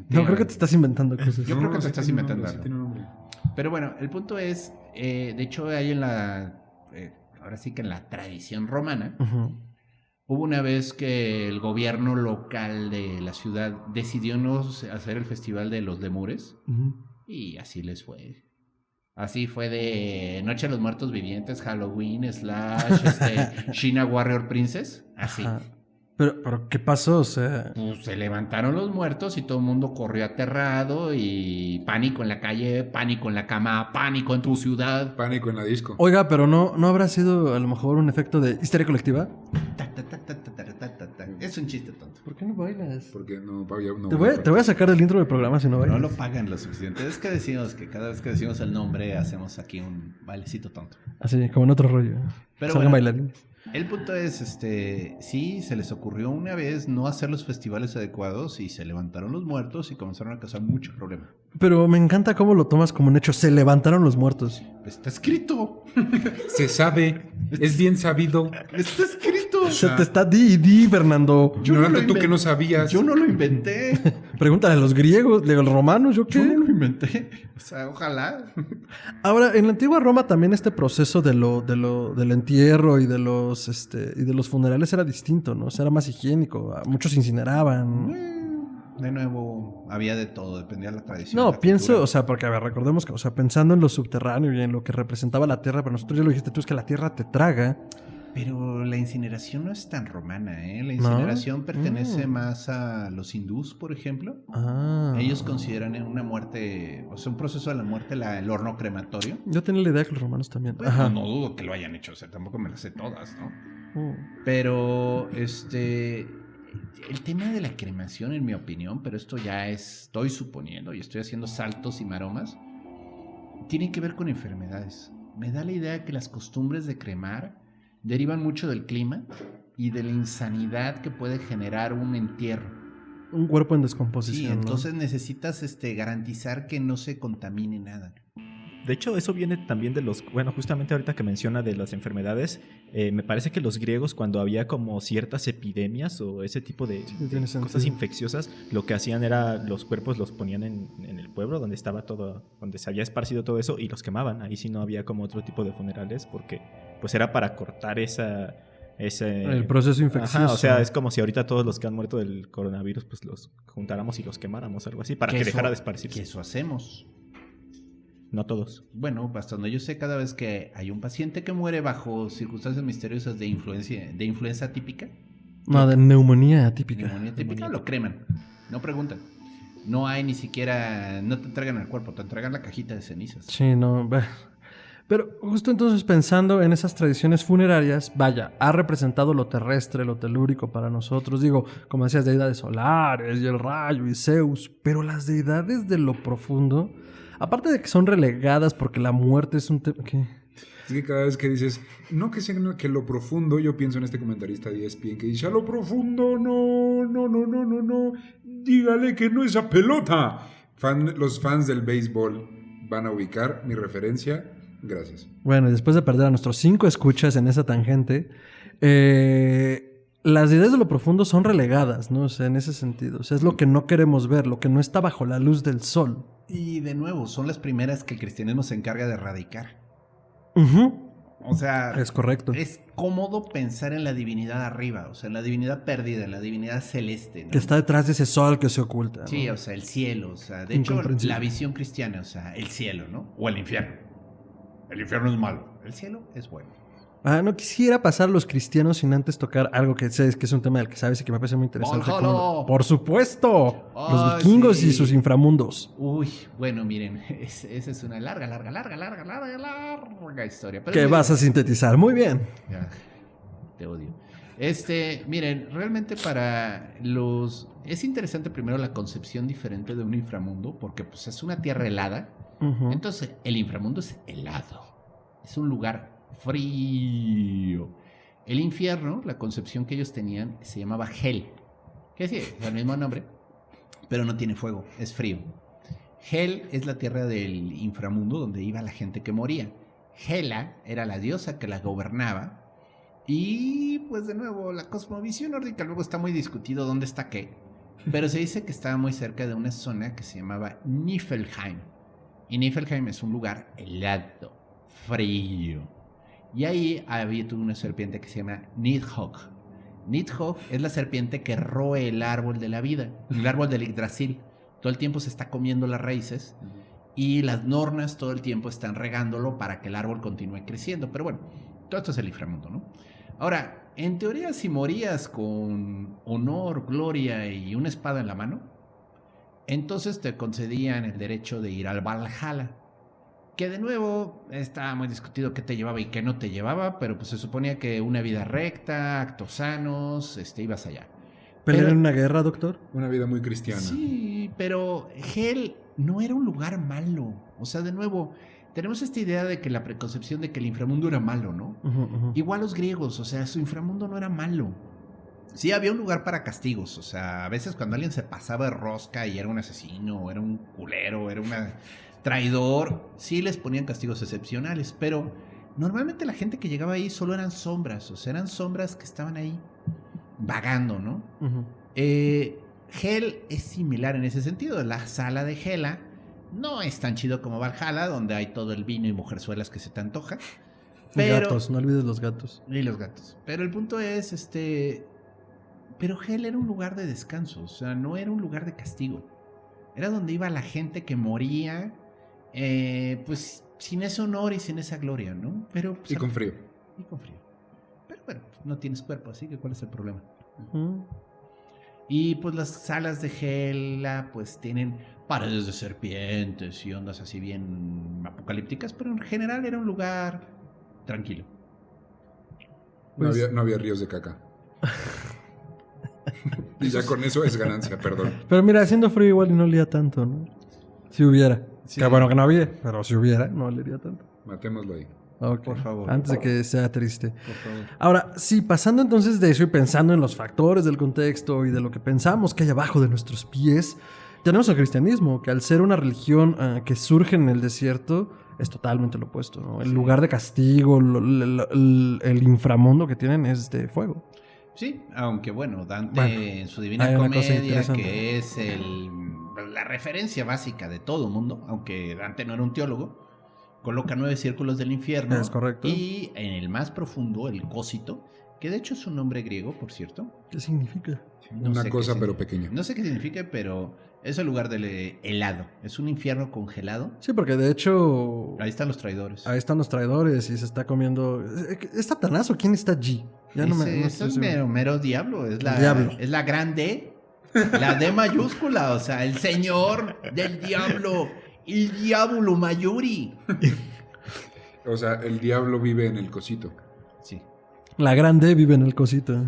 B: No, creo que te estás inventando cosas.
C: Yo creo que te
D: sí
C: estás
D: tiene un
C: inventando
D: nombre, sí
C: algo.
D: tiene un nombre.
C: Pero bueno, el punto es, de hecho hay en la, ahora sí que en la tradición romana,
B: Ujú.
C: hubo una vez que el gobierno local de la ciudad decidió no hacer el festival de los lemures
B: Ujú.
C: y así les fue. Así fue de Noche de los Muertos Vivientes, Halloween, / China Warrior Princess, así.
B: Ajá. Pero, ¿qué pasó? O sea,
C: Pues se levantaron los muertos y todo el mundo corrió aterrado y pánico en la calle, pánico en la cama, pánico en tu ciudad.
D: Pánico en la disco.
B: oiga, pero ¿no habrá sido a lo mejor un efecto de histeria colectiva?
C: Ta, ta, ta, ta, ta, ta, ta, ta. Es un chiste tonto.
B: ¿Por qué no bailas?
D: Porque no, Pablo, no.
B: Te voy a sacar del intro del programa si no bailas.
C: No lo pagan lo suficiente. Es que decimos que cada vez que decimos el nombre hacemos aquí un bailecito tonto.
B: Así, como en otro rollo.
C: Pero
B: Salgan
C: bueno.
B: bailarines.
C: El punto es, sí, se les ocurrió una vez no hacer los festivales adecuados y se levantaron los muertos y comenzaron a causar mucho problema.
B: Pero me encanta cómo lo tomas como un hecho. Se levantaron los muertos.
C: Está escrito.
D: Se sabe. Es bien sabido.
C: Está escrito.
B: Se te está di, Fernando.
C: Yo no
D: Ignorante
C: lo
D: tú que
C: inventé.
D: no sabías.
C: Yo no lo inventé.
B: Pregúntale a los griegos, a los romanos, ¿yo qué?
C: Yo no lo inventé. O sea, ojalá.
B: Ahora, en la antigua Roma también este proceso del entierro y de los funerales era distinto, ¿no? O sea, era más higiénico. Muchos incineraban.
C: De nuevo, había de todo, dependía de la tradición.
B: No,
C: la
B: pienso,
C: cultura.
B: o sea, porque a ver, recordemos que, o sea, pensando en lo subterráneo y en lo que representaba la tierra, pero nosotros ya lo dijiste tú, es que la tierra te traga.
C: Pero la incineración no es tan romana, ¿eh? La
B: ¿No?
C: incineración pertenece más a los hindús, por ejemplo.
B: Ah.
C: Ellos consideran una muerte, o sea, un proceso de la muerte, el horno crematorio.
B: Yo tenía la idea que los romanos también.
C: Bueno,
B: Ajá.
C: no dudo que lo hayan hecho, o sea, tampoco me las sé todas, ¿no?
B: Mm.
C: Pero, el tema de la cremación, en mi opinión, pero esto ya estoy suponiendo y estoy haciendo saltos y maromas, tiene que ver con enfermedades. Me da la idea que las costumbres de cremar derivan mucho del clima y de la insanidad que puede generar un entierro.
B: Un cuerpo en
C: Sí,
B: descomposición. ¿no?
C: entonces necesitas garantizar que no se contamine nada.
E: De hecho, eso viene también de bueno, justamente ahorita que menciona de las enfermedades, me parece que los griegos cuando había como ciertas epidemias o ese tipo de
B: tiene
E: cosas
B: sentido.
E: infecciosas, lo que hacían era los cuerpos los ponían en el pueblo donde estaba todo, donde se había esparcido todo eso y los quemaban. Ahí sí no había como otro tipo de funerales porque pues era para cortar ese
B: El proceso infeccioso.
E: Ajá, o sea, es como si ahorita todos los que han muerto del coronavirus pues los juntáramos y los quemáramos, algo así, para que dejara de esparcirse.
C: Que eso hacemos.
E: No todos.
C: Bueno, hasta donde yo sé, cada vez que hay un paciente que muere bajo circunstancias misteriosas de influenza típica,
B: No, de neumonía atípica.
C: neumonía típica, lo creman. No preguntan. No hay ni siquiera, no te entregan el cuerpo, te entregan la cajita de cenizas.
B: Sí, no. Pero justo entonces pensando en esas tradiciones funerarias, vaya, ha representado lo terrestre, lo telúrico para nosotros. Digo, como decías, deidades solares y el rayo y Zeus, pero las deidades de lo profundo, aparte de que son relegadas porque la muerte es un tema... ¿Qué?
D: Es que cada vez que dices, no que sea que lo profundo, yo pienso en este comentarista de ESPN que dice, a lo profundo, no, dígale que no esa pelota. Los fans del béisbol van a ubicar mi referencia. Gracias.
B: Bueno, y después de perder a nuestros 5 escuchas en esa tangente, las deidades de lo profundo son relegadas, ¿no? O sea, en ese sentido. O sea, es lo que no queremos ver, lo que no está bajo la luz del sol.
C: Y de nuevo, son las primeras que el cristianismo se encarga de erradicar.
B: Ujú.
C: O sea,
B: Es correcto.
C: es cómodo pensar en la divinidad arriba, o sea, en la divinidad perdida, en la divinidad celeste, ¿no?
B: Que está detrás de ese sol que se oculta, ¿no?
C: Sí, o sea, el cielo, o sea, de hecho,
B: Incomprensible.
C: la visión cristiana, o sea, el cielo, ¿no? O el infierno. El infierno es malo, el cielo es bueno.
B: No quisiera pasar a los cristianos sin antes tocar algo que sé que es un tema del que sabes y que me parece muy interesante.
C: Valhalla.
B: Por supuesto, los
C: Ay,
B: vikingos
C: sí.
B: y sus inframundos.
C: Uy, bueno, miren, esa es una larga historia. Pero
B: Que
C: miren,
B: vas a sintetizar. Muy bien.
C: ya, te odio. Miren, realmente para los... Es interesante primero la concepción diferente de un inframundo, porque pues es una tierra helada,
B: Ujú.
C: Entonces, el inframundo es helado. Es un lugar frío. El infierno, la concepción que ellos tenían, se llamaba Hel. Que sí, es el mismo nombre, pero no tiene fuego, es frío. Hel es la tierra del inframundo donde iba la gente que moría. Hela era la diosa que la gobernaba. Y pues de nuevo, la cosmovisión nórdica luego está muy discutido dónde está qué. Pero se dice que estaba muy cerca de una zona que se llamaba Niflheim. Y Niflheim es un lugar helado, frío. Y ahí había una serpiente que se llama Nidhogg. Nidhogg es la serpiente que roe el árbol de la vida, el árbol del Yggdrasil. Todo el tiempo se está comiendo las raíces y las nornas todo el tiempo están regándolo para que el árbol continúe creciendo. Pero bueno, todo esto es el inframundo, ¿no? Ahora, en teoría, si morías con honor, gloria y una espada en la mano, entonces te concedían el derecho de ir al Valhalla. Que de nuevo está muy discutido qué te llevaba y qué no te llevaba, pero pues se suponía que una vida recta, actos sanos, ibas allá.
B: ¿Pelear
C: Pero-
B: en una guerra, doctor?
D: Una vida muy cristiana.
C: Sí, pero Hel no era un lugar malo. O sea, de nuevo, tenemos esta idea de que la preconcepción de que el inframundo era malo, ¿no?
B: Ujú, ujú.
C: Igual los griegos, o sea, su inframundo no era malo. Sí, había un lugar para castigos, o sea, a veces cuando alguien se pasaba de rosca y era un asesino, o era un culero, era un traidor, sí les ponían castigos excepcionales, pero normalmente la gente que llegaba ahí solo eran sombras, o sea, eran sombras que estaban ahí vagando, ¿no?
B: Ujú.
C: Hel es similar en ese sentido, la sala de Hela no es tan chido como Valhalla, donde hay todo el vino y mujerzuelas que se te antoja. Pero,
B: Gatos, no olvides los gatos.
C: y los gatos. Pero el punto es, pero Hel era un lugar de descanso, o sea, no era un lugar de castigo. Era donde iba la gente que moría, pues, sin ese honor y sin esa gloria, ¿no? Pero, pues,
D: Y con frío.
C: y con frío. Pero bueno, no tienes cuerpo, así que ¿cuál es el problema?
B: Ujú.
C: Y pues las salas de Hela, pues tienen paredes de serpientes y ondas así bien apocalípticas, pero en general era un lugar tranquilo.
B: Pues-
D: No había ríos de caca. Y ya con eso es ganancia, perdón.
B: Pero mira, haciendo frío igual y no olía tanto, ¿no? Si hubiera.
C: Sí.
B: Que bueno que no había, pero si hubiera, no olería tanto.
D: Matémoslo ahí.
B: Ok.
C: Por favor.
B: Antes de que sea triste.
C: Por favor.
B: Ahora, sí, pasando entonces de eso y pensando en los factores del contexto y de lo que pensamos que hay abajo de nuestros pies, tenemos el cristianismo, que al ser una religión que surge en el desierto, es totalmente lo opuesto, ¿no? El lugar de castigo, el inframundo que tienen es de fuego.
C: Sí, aunque bueno, Dante
B: Bueno,
C: en su Divina
B: hay una cosa
C: Comedia,
B: interesante.
C: que es la referencia básica de todo mundo, aunque Dante no era un teólogo, coloca 9 círculos del infierno.
B: Es correcto.
C: Y en el más profundo, el Cósito, que de hecho es un nombre griego, por cierto.
B: ¿Qué significa?
C: No
D: Una
C: sé
D: cosa
C: qué
D: pero
C: significa.
D: pequeña.
C: No sé qué significa, pero es el lugar del helado. Es un infierno congelado.
B: Sí, porque de hecho
C: Ahí están los traidores.
B: ahí están los traidores y se está comiendo... ¿Es Satanás o quién está allí? Ya no
C: Ese
B: estoy
C: es
B: seguro.
C: mero diablo. Es la,
B: Diablo.
C: es la gran D. La D mayúscula. O sea, el señor del diablo. El diablo mayuri.
D: O sea, el diablo vive en el cosito.
C: Sí.
B: La grande vive en el cosito.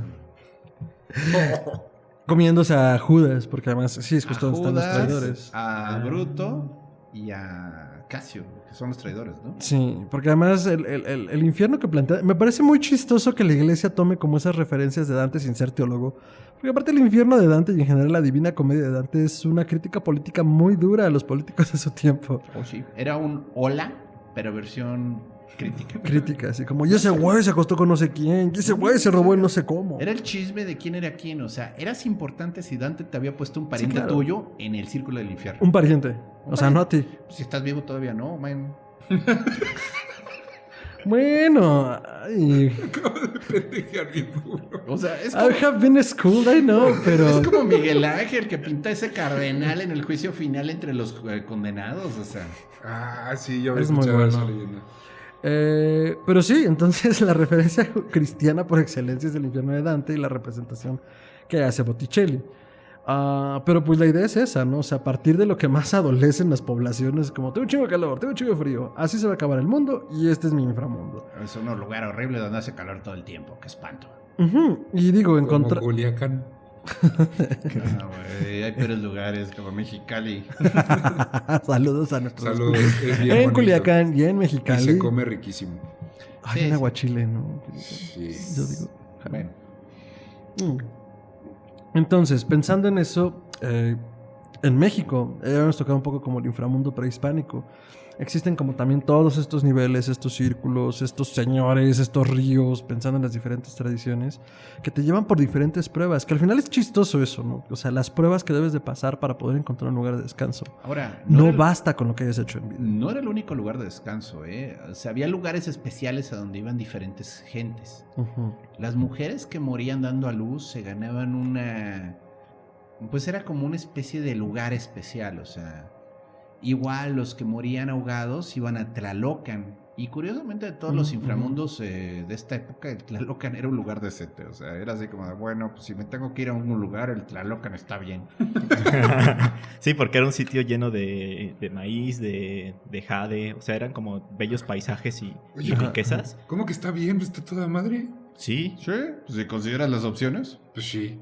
B: Comiéndose a Judas, porque además, sí, es justo
C: A
B: donde están los
C: Judas,
B: traidores.
C: a Bruto y a Casio, que son los traidores, ¿no?
B: Sí, porque además el infierno que plantea... Me parece muy chistoso que la iglesia tome como esas referencias de Dante sin ser teólogo. Porque aparte el infierno de Dante y en general la Divina Comedia de Dante es una crítica política muy dura a los políticos de su tiempo.
C: Oh, sí. Era un hola, pero versión crítica.
B: Crítica, así como, y ese güey se acostó con no sé quién, y ese güey se robó el no sé cómo.
C: Era el chisme de quién era quién. O sea, eras importante si Dante te había puesto un pariente
B: claro.
C: tuyo en el círculo del infierno.
B: Un pariente. O sea, no a ti.
C: Si estás vivo todavía, no, man.
B: Bueno, ay,
D: Pendejear bien duro.
C: O sea, es
B: I have been schooled, I know, pero...
C: es como Miguel Ángel que pinta ese cardenal en el juicio final entre los condenados. O sea,
D: Ah, sí, yo había
B: Es muy
D: escuchado esa
B: bueno.
D: leyenda.
B: Pero sí, entonces la referencia cristiana por excelencia es el infierno de Dante y la representación que hace Botticelli. Pero pues la idea es esa, ¿no? O sea, a partir de lo que más adolecen las poblaciones, como tengo un chingo de calor, tengo un chingo de frío, así se va a acabar el mundo y este es mi inframundo.
C: es un lugar horrible donde hace calor todo el tiempo. Qué espanto.
B: Ujú. Y digo,
D: Como Culiacán.
C: Güey, hay peores lugares como Mexicali.
B: Saludos a nuestros.
D: Saludos, es bien
B: En
D: bonito.
B: Culiacán y en
D: Y
B: Mexicali.
D: se come riquísimo.
B: Hay
C: Sí,
B: un
C: sí.
B: aguachile, ¿no?
D: Sí.
B: Yo digo.
C: Bueno,
B: Entonces, pensando en eso, en México, hemos tocado un poco como el inframundo prehispánico. Existen como también todos estos niveles, estos círculos, estos señores, estos ríos, pensando en las diferentes tradiciones, que te llevan por diferentes pruebas, que al final es chistoso eso, ¿no? O sea, las pruebas que debes de pasar para poder encontrar un lugar de descanso.
C: ahora,
B: No
C: era
B: basta con lo que hayas hecho en vida.
C: no era el único lugar de descanso, ¿eh? O sea, había lugares especiales a donde iban diferentes gentes.
B: Ujú.
C: Las mujeres que morían dando a luz se ganaban una... Pues era como una especie de lugar especial, o sea... Igual los que morían ahogados iban a Tlalocan. Y curiosamente de todos los inframundos de esta época, el Tlalocan era un lugar decente. O sea, era así como de, bueno, pues si me tengo que ir a un lugar, el Tlalocan está bien.
E: Sí, porque era un sitio lleno de maíz, de jade, o sea, eran como bellos paisajes y
D: Oye,
E: riquezas.
D: ¿Cómo que está bien? ¿Está toda madre?
E: Sí,
C: Sí, pues si consideras las opciones.
D: Pues sí.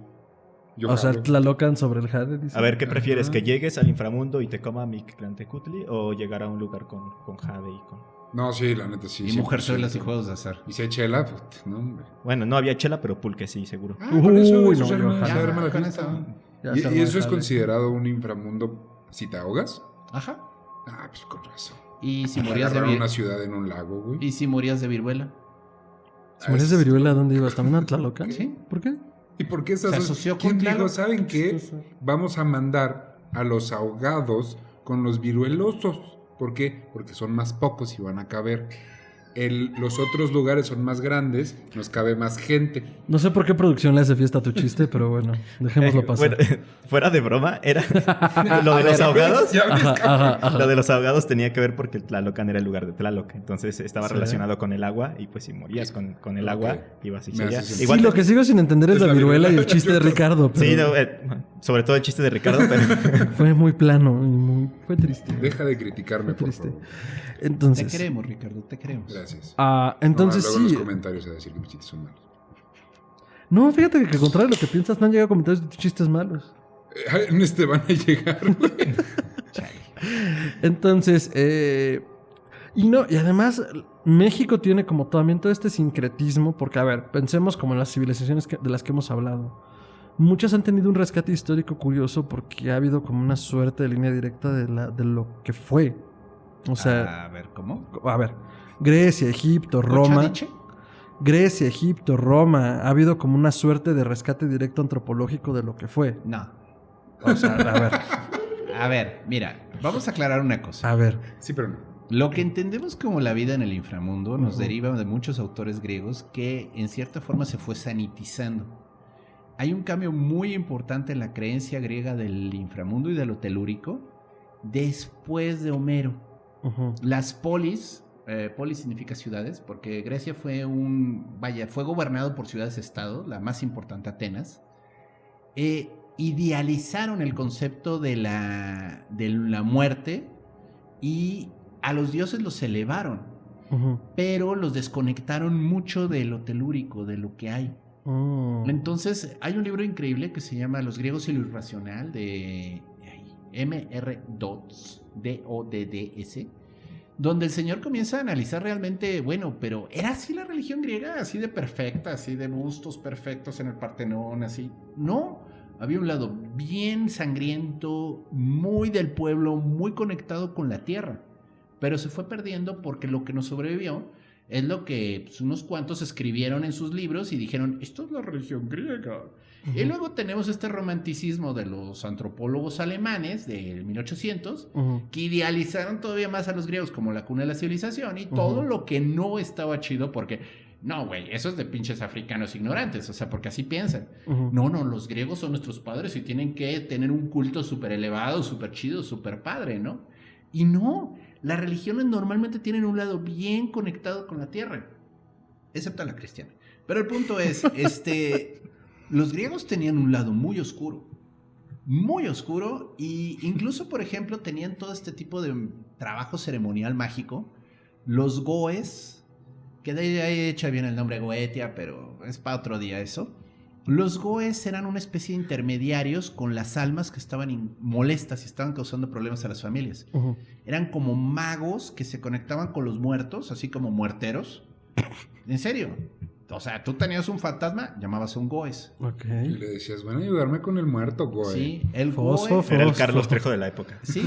D: Yo
B: O sea,
D: jalo.
B: Tlalocan sobre el jade, dice.
E: a ver, ¿qué prefieres?
D: Ajá.
E: ¿Que llegues al inframundo y te coma Mictlantecutli o llegar a un lugar con jade y con...
D: No, sí, la neta sí.
C: Y
D: 100%.
C: mujerzuelas y juegos de azar.
D: Y se chela, pues, no, hombre.
E: Bueno, no había chela, pero pulque sí, seguro.
D: Ah, con eso,
B: Uy,
D: eso
B: no,
D: se arma,
B: yo
D: se
B: jalo.
D: arma la
C: Con
D: fiesta.
C: eso.
B: Ya
D: ¿Y,
B: se armó
D: y
B: el
D: eso es
B: jale.
D: considerado un inframundo si te ahogas?
C: Ajá.
D: Ah, pues con razón.
C: Y si morías de
D: Agarraron una
C: viruela.
D: ciudad en un lago, güey.
C: Y si morías de viruela.
B: Si morías de viruela, ¿a dónde ibas? ¿También a Tlalocan?
C: Sí.
B: ¿Por qué?
D: ¿Y por qué
C: Se asoció
D: ¿Quién
C: con
D: dijo,
C: Tlaloc?
D: saben qué?
B: Chistoso.
D: Vamos a mandar a los ahogados con los viruelosos. ¿Por qué? Porque son más pocos y van a caber. Los otros lugares son más grandes, nos cabe más gente.
B: No sé por qué producción le hace fiesta a tu chiste, pero bueno, dejémoslo pasar.
E: Bueno, fuera de broma, era lo de los ahogados.
D: Ya ves,
B: Ajá, ajá, ajá.
E: Lo de los ahogados tenía que ver porque el Tlalocan era el lugar de Tlaloc. Entonces estaba
B: Sí.
E: relacionado con el agua. Y pues si morías con el agua,
D: Ok.
E: ibas y
D: Me
E: seguía.
D: hace sentido.
B: Sí,
E: Igual
B: lo que sigo sin entender es
D: Es
B: la
D: la
B: viruela y
D: viruela.
B: el chiste de Ricardo. Pero
E: Sí, no, sobre todo el chiste de Ricardo, pero
B: fue muy plano y fue triste.
D: Deja de criticarme,
B: Fue
D: por
B: triste.
D: favor.
C: Te
B: Entonces,
C: queremos, Ricardo, te queremos.
D: Gracias.
B: entonces
D: luego en
B: sí.
D: los comentarios a decir que mis chistes son malos.
B: No, fíjate que contrario a lo que piensas, no han llegado comentarios de tus chistes malos.
D: En este van a llegar, güey.
B: Entonces, y además, México tiene como también todo este sincretismo, porque, a ver, pensemos como en las civilizaciones de las que hemos hablado. Muchas han tenido un rescate histórico curioso porque ha habido como una suerte de línea directa de lo que fue. O sea,
C: A ver, ¿cómo?
B: a ver, Grecia, Egipto, Roma.
C: ¿Cochadiche?
B: Grecia, Egipto, Roma. Ha habido como una suerte de rescate directo antropológico de lo que fue.
C: No.
B: O sea,
C: A ver, mira, vamos a aclarar una cosa.
B: a ver.
D: Sí, pero no.
C: Lo que entendemos como la vida en el inframundo nos
B: Ujú.
C: deriva de muchos autores griegos que en cierta forma se fue sanitizando. Hay un cambio muy importante en la creencia griega del inframundo y de lo telúrico después de Homero.
B: Ujú.
C: Las polis, polis significa ciudades, porque Grecia fue fue gobernado por ciudades-estado, la más importante Atenas. Idealizaron el concepto de la muerte y a los dioses los elevaron,
B: Ujú.
C: pero los desconectaron mucho de lo telúrico, de lo que hay.
B: Mm.
C: Entonces, hay un libro increíble que se llama Los griegos y lo irracional de M.R. Dodds, D-O-D-D-S, donde el señor comienza a analizar realmente, bueno, pero ¿era así la religión griega? ¿Así de perfecta? ¿Así de bustos perfectos en el Partenón? ¿Así? No, había un lado bien sangriento, muy del pueblo, muy conectado con la tierra, pero se fue perdiendo porque lo que nos sobrevivió es lo que pues, unos cuantos escribieron en sus libros y dijeron, esto es la religión griega.
B: Ujú.
C: Y luego tenemos este romanticismo de los antropólogos alemanes de 1800
B: Ujú.
C: que idealizaron todavía más a los griegos como la cuna de la civilización y todo
B: Ujú.
C: lo que no estaba chido porque, no, güey, eso es de pinches africanos ignorantes, o sea, porque así piensan.
B: Ujú.
C: No, los griegos son nuestros padres y tienen que tener un culto súper elevado, súper chido, súper padre, ¿no? Y no, las religiones normalmente tienen un lado bien conectado con la tierra, excepto la cristiana. Pero el punto es, los griegos tenían un lado muy oscuro, y incluso, por ejemplo, tenían todo este tipo de trabajo ceremonial mágico. Los goes, que de ahí echa bien el nombre Goetia, pero es para otro día eso. Los goes eran una especie de intermediarios con las almas que estaban molestas y estaban causando problemas a las familias.
B: Ujú.
C: Eran como magos que se conectaban con los muertos, así como muerteros. En serio. O sea, tú tenías un fantasma, llamabas a un goes.
B: Ok.
D: Y le decías, ven a ayudarme con el muerto, güey.
C: Sí, el
B: Fosfo,
C: goe.
E: Era el
B: Fosfo.
E: Carlos Trejo de la época.
C: Sí,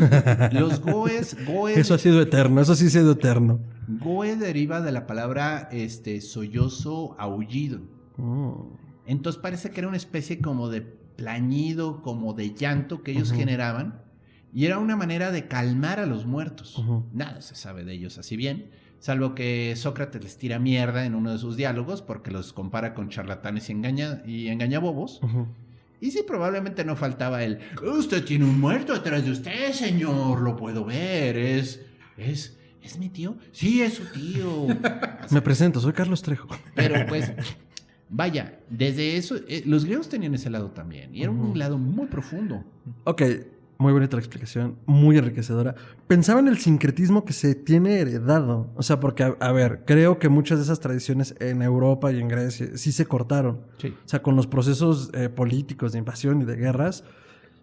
C: los goes.
B: Eso ha sido eterno, eso sí ha sido eterno.
C: Goe deriva de la palabra sollozo, aullido.
B: Mm.
C: Entonces parece que era una especie como de plañido, como de llanto que ellos generaban. Y era una manera de calmar a los muertos. Nada se sabe de ellos así bien. Salvo que Sócrates les tira mierda en uno de sus diálogos porque los compara con charlatanes y engañabobos. Y sí, probablemente no faltaba el usted tiene un muerto detrás de usted, señor, lo puedo ver, ¿es mi tío? Sí, es su tío.
B: Me presento, soy Carlos Trejo.
C: Pero pues, vaya, desde eso, los griegos tenían ese lado también, y era un lado muy profundo.
B: Ok, muy bonita la explicación, muy enriquecedora. Pensaba en el sincretismo que se tiene heredado. O sea, porque, a ver, creo que muchas de esas tradiciones en Europa y en Grecia sí se cortaron.
C: Sí.
B: O sea, con los procesos políticos de invasión y de guerras,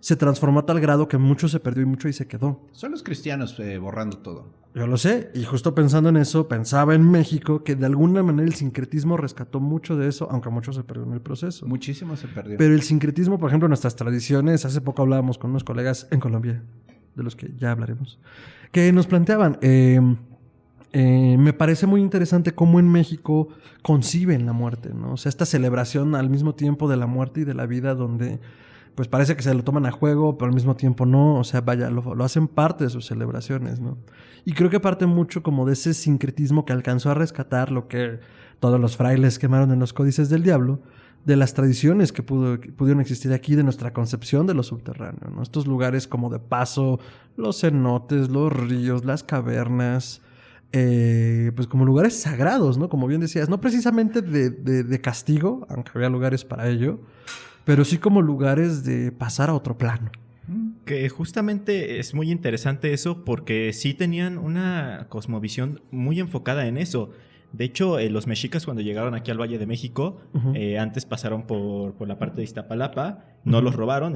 B: se transformó a tal grado que mucho se perdió y mucho ahí se quedó.
C: Son los cristianos borrando todo.
B: Yo lo sé, y justo pensando en eso, pensaba en México que de alguna manera el sincretismo rescató mucho de eso, aunque mucho se perdió en el proceso.
C: Muchísimo se perdió.
B: Pero el sincretismo, por ejemplo, nuestras tradiciones, hace poco hablábamos con unos colegas en Colombia, de los que ya hablaremos, que nos planteaban, me parece muy interesante cómo en México conciben la muerte, ¿no? O sea, esta celebración al mismo tiempo de la muerte y de la vida donde pues parece que se lo toman a juego, pero al mismo tiempo no. O sea, vaya, lo hacen parte de sus celebraciones, ¿no? Y creo que parte mucho como de ese sincretismo que alcanzó a rescatar lo que todos los frailes quemaron en los códices del diablo, de las tradiciones que pudieron existir aquí, de nuestra concepción de lo subterráneo, ¿no? Estos lugares como de paso, los cenotes, los ríos, las cavernas, pues como lugares sagrados, ¿no? Como bien decías, no precisamente de castigo, aunque había lugares para ello, pero sí como lugares de pasar a otro plano.
E: Que justamente es muy interesante eso porque sí tenían una cosmovisión muy enfocada en eso. De hecho, los mexicas cuando llegaron aquí al Valle de México, antes pasaron por la parte de Iztapalapa, no los robaron,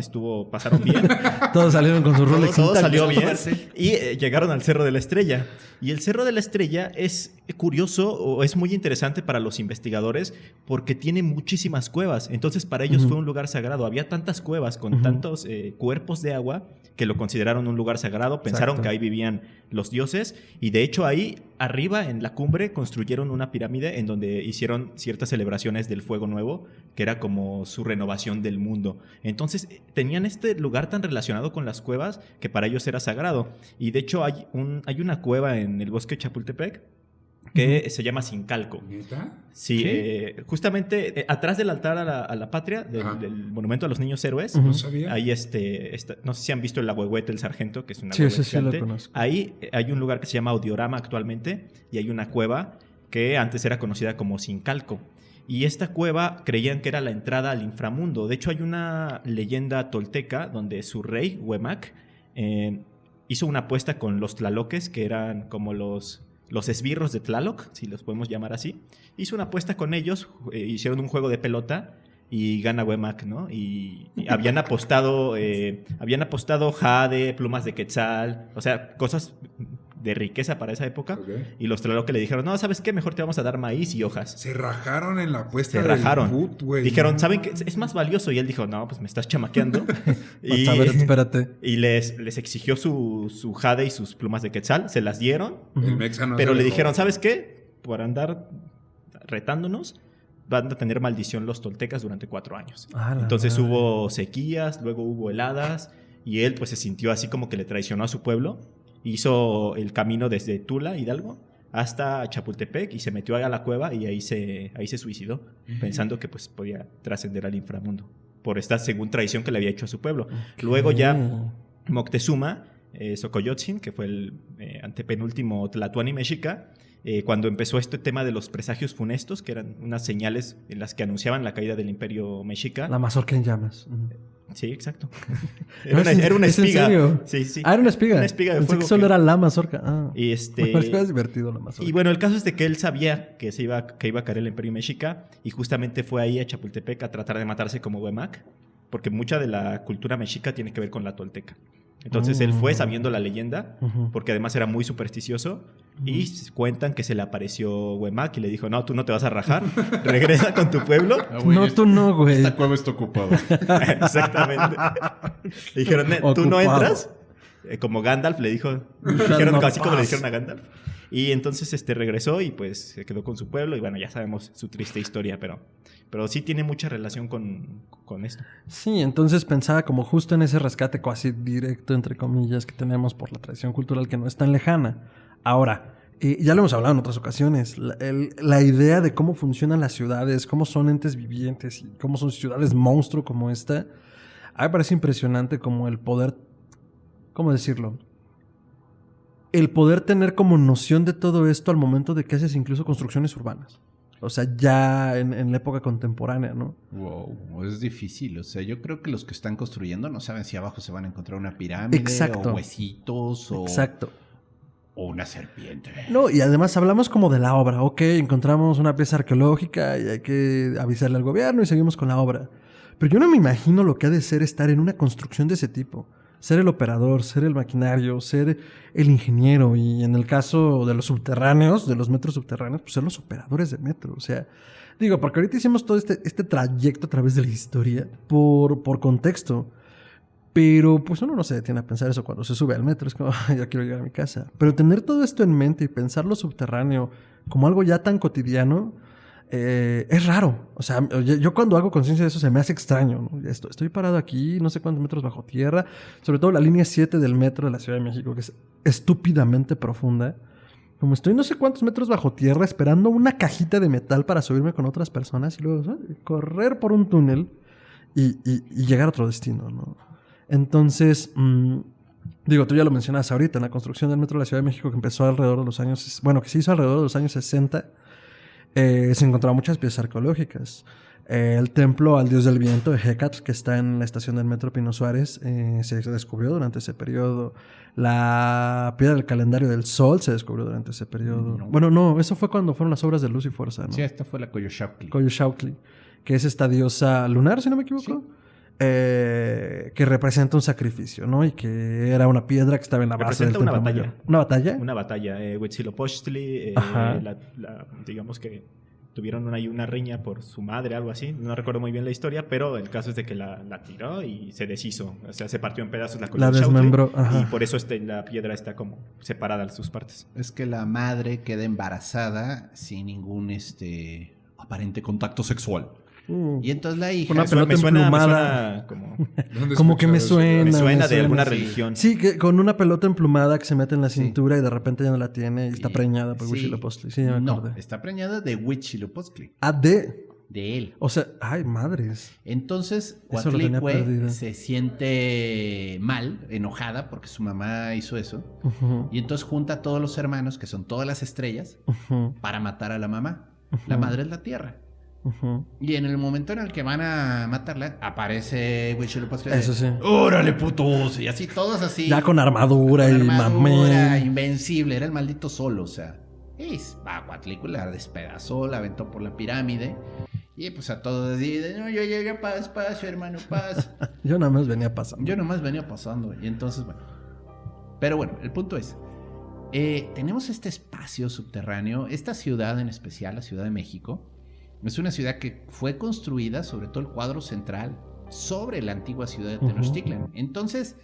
E: pasaron bien.
B: Todos salieron con sus Rolex.
E: Todo salió bien.
C: Sí.
E: Y llegaron al Cerro de la Estrella. Y el Cerro de la Estrella es curioso o es muy interesante para los investigadores porque tiene muchísimas cuevas. Entonces para ellos fue un lugar sagrado. Había tantas cuevas con tantos cuerpos de agua que lo consideraron un lugar sagrado. Pensaron que ahí vivían los dioses. Y de hecho ahí arriba en la cumbre construyeron una pirámide en donde hicieron ciertas celebraciones del fuego nuevo, que era como su renovación del mundo. Entonces tenían este lugar tan relacionado con las cuevas que para ellos era sagrado. Y de hecho hay una cueva en el bosque de Chapultepec que se llama Sincalco.
D: ¿Neta?
E: Sí, justamente atrás del altar a la patria, del monumento a los niños héroes,
D: No sabía.
E: ahí no sé si han visto el Ahuehuete del Sargento, que es una
B: Sí,
E: huehuete
B: sí, lo
E: gigante.
B: conozco.
E: Ahí hay un lugar que se llama Audiorama actualmente y hay una cueva que antes era conocida como Sincalco. Y esta cueva creían que era la entrada al inframundo. De hecho, hay una leyenda tolteca donde su rey, Huemac, hizo una apuesta con los tlaloques, que eran como los esbirros de Tlaloc, si los podemos llamar así. Hizo una apuesta con ellos, hicieron un juego de pelota y gana Huemac, ¿no? Y habían apostado jade, plumas de quetzal, o sea, cosas de riqueza para esa época.
D: Okay.
E: Y los Tlaloc le dijeron, no, ¿sabes qué? Mejor te vamos a dar maíz y hojas.
D: Se rajaron en la apuesta
E: Se
D: del
E: rajaron.
D: foot, güey.
E: Dijeron,
D: No.
E: ¿saben qué? Es más valioso. Y él dijo, no, pues me estás chamaqueando.
B: A ver, espérate.
E: Y les exigió su jade y sus plumas de quetzal. Se las dieron.
D: El mexa no
E: Pero
D: se
E: le
D: dejó.
E: dijeron, ¿sabes qué? Por andar retándonos, van a tener maldición los toltecas durante 4 años. Entonces hubo sequías, luego hubo heladas. Y él pues se sintió así como que le traicionó a su pueblo. Hizo el camino desde Tula, Hidalgo, hasta Chapultepec y se metió a la cueva y ahí se suicidó, pensando que pues podía trascender al inframundo por esta según traición que le había hecho a su pueblo. Luego ya Moctezuma Xocoyotzin, que fue el antepenúltimo Tlatoani mexica, cuando empezó este tema de los presagios funestos, que eran unas señales en las que anunciaban la caída del imperio mexica.
B: La mazorca en llamas.
E: Sí, exacto.
B: No,
E: Era una
B: ¿es en
E: espiga.
B: serio?
E: Sí, sí.
B: Ah, era una espiga.
E: Una espiga de
B: Pensé
E: fuego.
B: que solo era la mazorca. Ah.
E: Y
B: Me parecía divertido la mazorca.
E: Y bueno, el caso es de que él sabía que iba a caer el imperio mexica y justamente fue ahí a Chapultepec a tratar de matarse como Huemac, porque mucha de la cultura mexica tiene que ver con la tolteca. Entonces él fue sabiendo la leyenda, porque además era muy supersticioso, y cuentan que se le apareció Huemac y le dijo, no, tú no te vas a rajar, regresa con tu pueblo.
C: Ah, güey,
B: No, tú no, güey.
C: Esta cueva está ocupada.
E: Exactamente. Le dijeron, ¿tú no
B: Ocupado.
E: entras? Como Gandalf le dijo, dijeron
B: No
E: así como le
B: pas.
E: dijeron a Gandalf. Y entonces regresó y pues se quedó con su pueblo y bueno, ya sabemos su triste historia, pero sí tiene mucha relación con esto.
B: Sí, entonces pensaba como justo en ese rescate casi directo, entre comillas, que tenemos por la tradición cultural que no es tan lejana. Ahora, ya lo hemos hablado en otras ocasiones, la idea de cómo funcionan las ciudades, cómo son entes vivientes y cómo son ciudades monstruo como esta, a mí me parece impresionante como el poder, ¿cómo decirlo? El poder tener como noción de todo esto al momento de que haces incluso construcciones urbanas. O sea, ya en la época contemporánea, ¿no?
C: Wow, es difícil. O sea, yo creo que los que están construyendo no saben si abajo se van a encontrar una pirámide,
B: Exacto.
C: o huesitos,
B: Exacto.
C: o una serpiente.
B: No, y además hablamos como de la obra. Ok, encontramos una pieza arqueológica y hay que avisarle al gobierno y seguimos con la obra. Pero yo no me imagino lo que ha de ser estar en una construcción de ese tipo. Ser el operador, ser el maquinario, ser el ingeniero y en el caso de los subterráneos, de los metros subterráneos, pues ser los operadores de metro. O sea, digo, porque ahorita hicimos todo este trayecto a través de la historia por contexto. Pero pues uno no se detiene a pensar eso cuando se sube al metro. Es como, ya quiero llegar a mi casa. Pero tener todo esto en mente y pensar lo subterráneo como algo ya tan cotidiano es raro. O sea, yo cuando hago conciencia de eso se me hace extraño, ¿no? Estoy parado aquí, no sé cuántos metros bajo tierra. Sobre todo la línea 7 del metro de la Ciudad de México, que es estúpidamente profunda. Como estoy no sé cuántos metros bajo tierra esperando una cajita de metal para subirme con otras personas y luego correr por un túnel y llegar a otro destino, ¿no? Entonces, digo, tú ya lo mencionas ahorita, en la construcción del metro de la Ciudad de México que empezó alrededor de los años... Bueno, que se hizo alrededor de los años 60, se encontraron muchas piezas arqueológicas. El templo al dios del viento de Hécatl, que está en la estación del metro Pino Suárez, se descubrió durante ese periodo. La piedra del calendario del sol se descubrió durante ese periodo.
C: No.
B: Bueno, no, eso fue cuando fueron las obras de Luz y Fuerza, ¿no?
C: Sí, esta fue la Coyolxauhqui.
B: Coyolxauhqui, que es esta diosa lunar, si no me equivoco.
C: Sí.
B: Que representa un sacrificio, ¿no? Y que era una piedra que estaba en la base del
E: Representa una
B: templo
E: batalla.
B: mayor. ¿Una batalla?
E: Una batalla. Huitzilopochtli,
B: Ajá.
E: digamos que tuvieron ahí una riña por su madre, algo así. No recuerdo muy bien la historia, pero el caso es de que la tiró y se deshizo. O sea, se partió en pedazos la
B: La
E: Coyolxauhqui,
B: desmembró, ajá.
E: y por eso la piedra está como separada de sus partes.
C: Es que la madre queda embarazada sin ningún aparente contacto sexual. Y entonces la hija...
B: Una pelota emplumada.
E: Como,
D: ¿Dónde
B: Como que me
D: escuchaba eso?
B: suena.
E: me suena de
B: suena,
E: alguna
B: sí.
E: religión.
B: Sí, que con una pelota emplumada que se mete en la
C: Sí.
B: cintura y de repente ya no la tiene y está preñada por
C: Sí.
B: Huitzilopochtli. Sí, ya me
C: No,
B: acordé.
C: está preñada de Huitzilopochtli,
B: Ah,
C: de él.
B: o sea, ay, madres.
C: Entonces,
B: Eso lo tenía perdido.
C: Coatlicue se siente mal, enojada, porque su mamá hizo eso.
B: Ujú,
C: Y entonces junta a todos los hermanos, que son todas las estrellas,
B: ujú,
C: para matar a la mamá. La
B: Ujú.
C: madre es la tierra.
B: ujú.
C: Y en el momento en el que van a matarla, aparece Huitzilopochtli.
B: Eso sí.
C: ¡Órale, putos! Y así, todos así.
B: Ya con armadura
C: con
B: y
C: armadura,
B: mamé.
C: invencible. Era el maldito sol, o sea. Va, Coatlicue la despedazó, la aventó por la pirámide. Y pues a todos así, no, yo llegué, paz, hermano, paz.
B: Yo nada más venía pasando.
C: Yo nomás venía pasando. Y entonces, bueno. Pero bueno, el punto es, tenemos este espacio subterráneo, esta ciudad en especial, la Ciudad de México, es una ciudad que fue construida, sobre todo el cuadro central, sobre la antigua ciudad de Tenochtitlan. Entonces,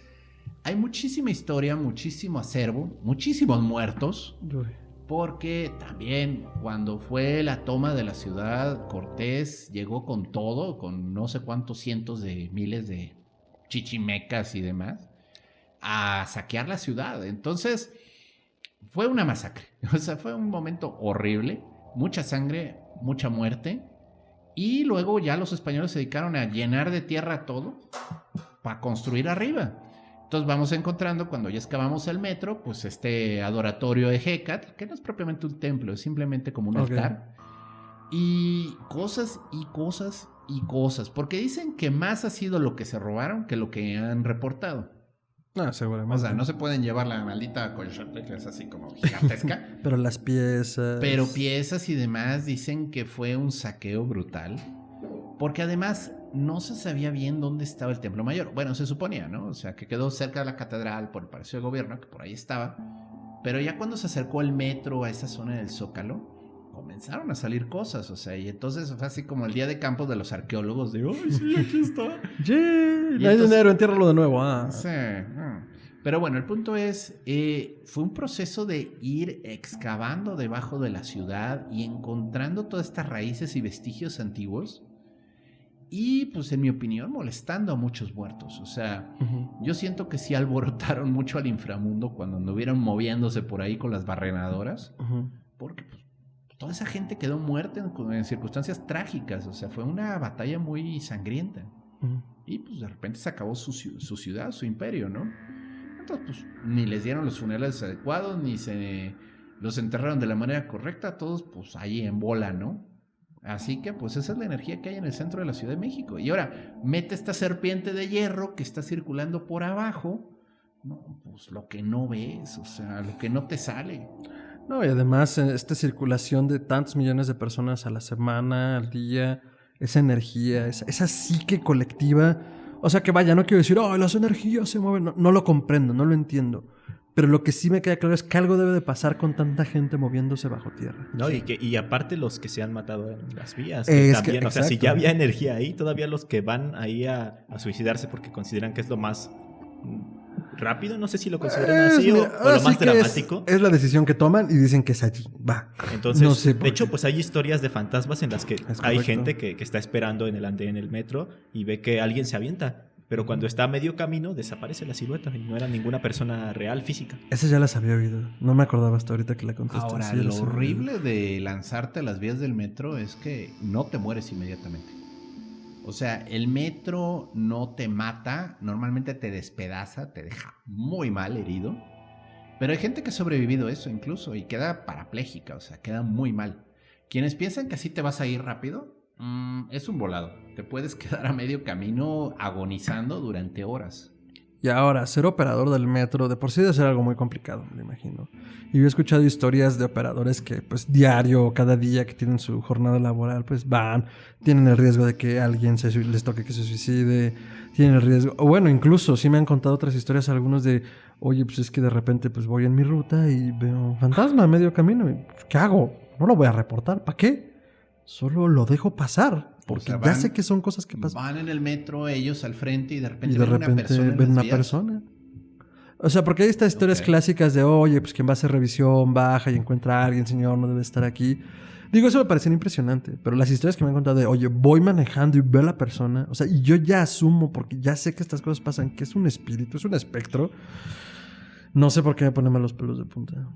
C: hay muchísima historia, muchísimo acervo, muchísimos muertos,
B: Uy.
C: porque también cuando fue la toma de la ciudad, Cortés llegó con todo, con no sé cuántos cientos de miles de chichimecas y demás, a saquear la ciudad. Entonces, fue una masacre. O sea, fue un momento horrible, mucha sangre, mucha muerte. Y luego ya los españoles se dedicaron a llenar de tierra todo para construir arriba. Entonces vamos encontrando, cuando ya excavamos el metro, pues este adoratorio de Hécatl, que no es propiamente un templo, es simplemente como un altar. Y cosas y cosas y cosas. Porque dicen que más ha sido lo que se robaron que lo que han reportado.
B: No, seguramente.
C: O sea, no se pueden llevar la maldita colchoneta que es así como gigantesca.
B: Pero las piezas...
C: Pero piezas y demás dicen que fue un saqueo brutal. Porque además no se sabía bien dónde estaba el Templo Mayor. Bueno, se suponía, ¿no? O sea, que quedó cerca de la catedral por el Palacio de Gobierno, que por ahí estaba. Pero ya cuando se acercó el metro a esa zona del Zócalo, comenzaron a salir cosas, o sea, y entonces fue así como el día de campo de los arqueólogos, de, ¡ay, sí, aquí está!
B: Yeah, no hay dinero, entiérralo de nuevo.
C: Sí. Pero bueno, el punto es, fue un proceso de ir excavando debajo de la ciudad y encontrando todas estas raíces y vestigios antiguos y, pues, en mi opinión, molestando a muchos muertos. O sea, yo siento que sí alborotaron mucho al inframundo cuando anduvieron moviéndose por ahí con las barrenadoras, porque, pues, toda esa gente quedó muerta en circunstancias trágicas. O sea, fue una batalla muy sangrienta. Y pues de repente se acabó su ciudad, su imperio, ¿no? Entonces, pues ni les dieron los funerales adecuados, ni se los enterraron de la manera correcta. Todos, pues ahí en bola, ¿no? Así que, pues esa es la energía que hay en el centro de la Ciudad de México. Y ahora, mete esta serpiente de hierro que está circulando por abajo. No, pues lo que no ves, o sea, lo que no te sale.
B: No, y además esta circulación de tantos millones de personas a la semana, al día, esa energía, esa psique colectiva. O sea que vaya, no quiero decir, oh, las energías se mueven. No lo comprendo, no lo entiendo. Pero lo que sí me queda claro es que algo debe de pasar con tanta gente moviéndose bajo tierra.
E: No, y aparte los que se han matado en las vías.
B: También,
E: o sea, si ya había energía ahí, todavía los que van ahí a suicidarse porque consideran que es lo más rápido, no sé si lo consideran así o lo más dramático.
B: Es la decisión que toman y dicen que es allí, va.
E: Entonces,
B: no sé
E: de hecho, pues hay historias de fantasmas en las que hay
B: correcto.
E: gente que está esperando en el andén, en el metro, y ve que alguien se avienta. Pero cuando está a medio camino, desaparece la silueta y no era ninguna persona real, física.
B: Esa ya las había oído. No me acordaba hasta ahorita que la contestaste.
C: Ahora,
B: sí,
C: lo horrible de lanzarte a las vías del metro es que no te mueres inmediatamente. O sea, el metro no te mata, normalmente te despedaza, te deja muy mal herido. Pero hay gente que ha sobrevivido eso incluso y queda parapléjica, o sea, queda muy mal. Quienes piensan que así te vas a ir rápido, es un volado. Te puedes quedar a medio camino agonizando durante horas.
B: Y ahora, ser operador del metro de por sí debe ser algo muy complicado, me imagino. Y yo he escuchado historias de operadores que pues diario, cada día que tienen su jornada laboral, pues van, tienen el riesgo de que alguien les toque que se suicide, tienen el riesgo, o bueno, incluso sí me han contado otras historias algunos de, oye, pues es que de repente pues voy en mi ruta y veo un fantasma a medio camino, y, ¿qué hago? No lo voy a reportar, ¿para qué? Solo lo dejo pasar. Porque o sea, ya sé que son cosas que pasan.
C: Van en el metro ellos al frente y de repente
B: ven una persona. O sea, porque hay estas historias clásicas de, oye, pues quien va a hacer revisión baja y encuentra a alguien, señor, no debe estar aquí. Digo, eso me parece impresionante. Pero las historias que me han contado de, oye, voy manejando y veo a la persona. O sea, y yo ya asumo, porque ya sé que estas cosas pasan, que es un espíritu, es un espectro. No sé por qué me ponen mal los pelos de punta.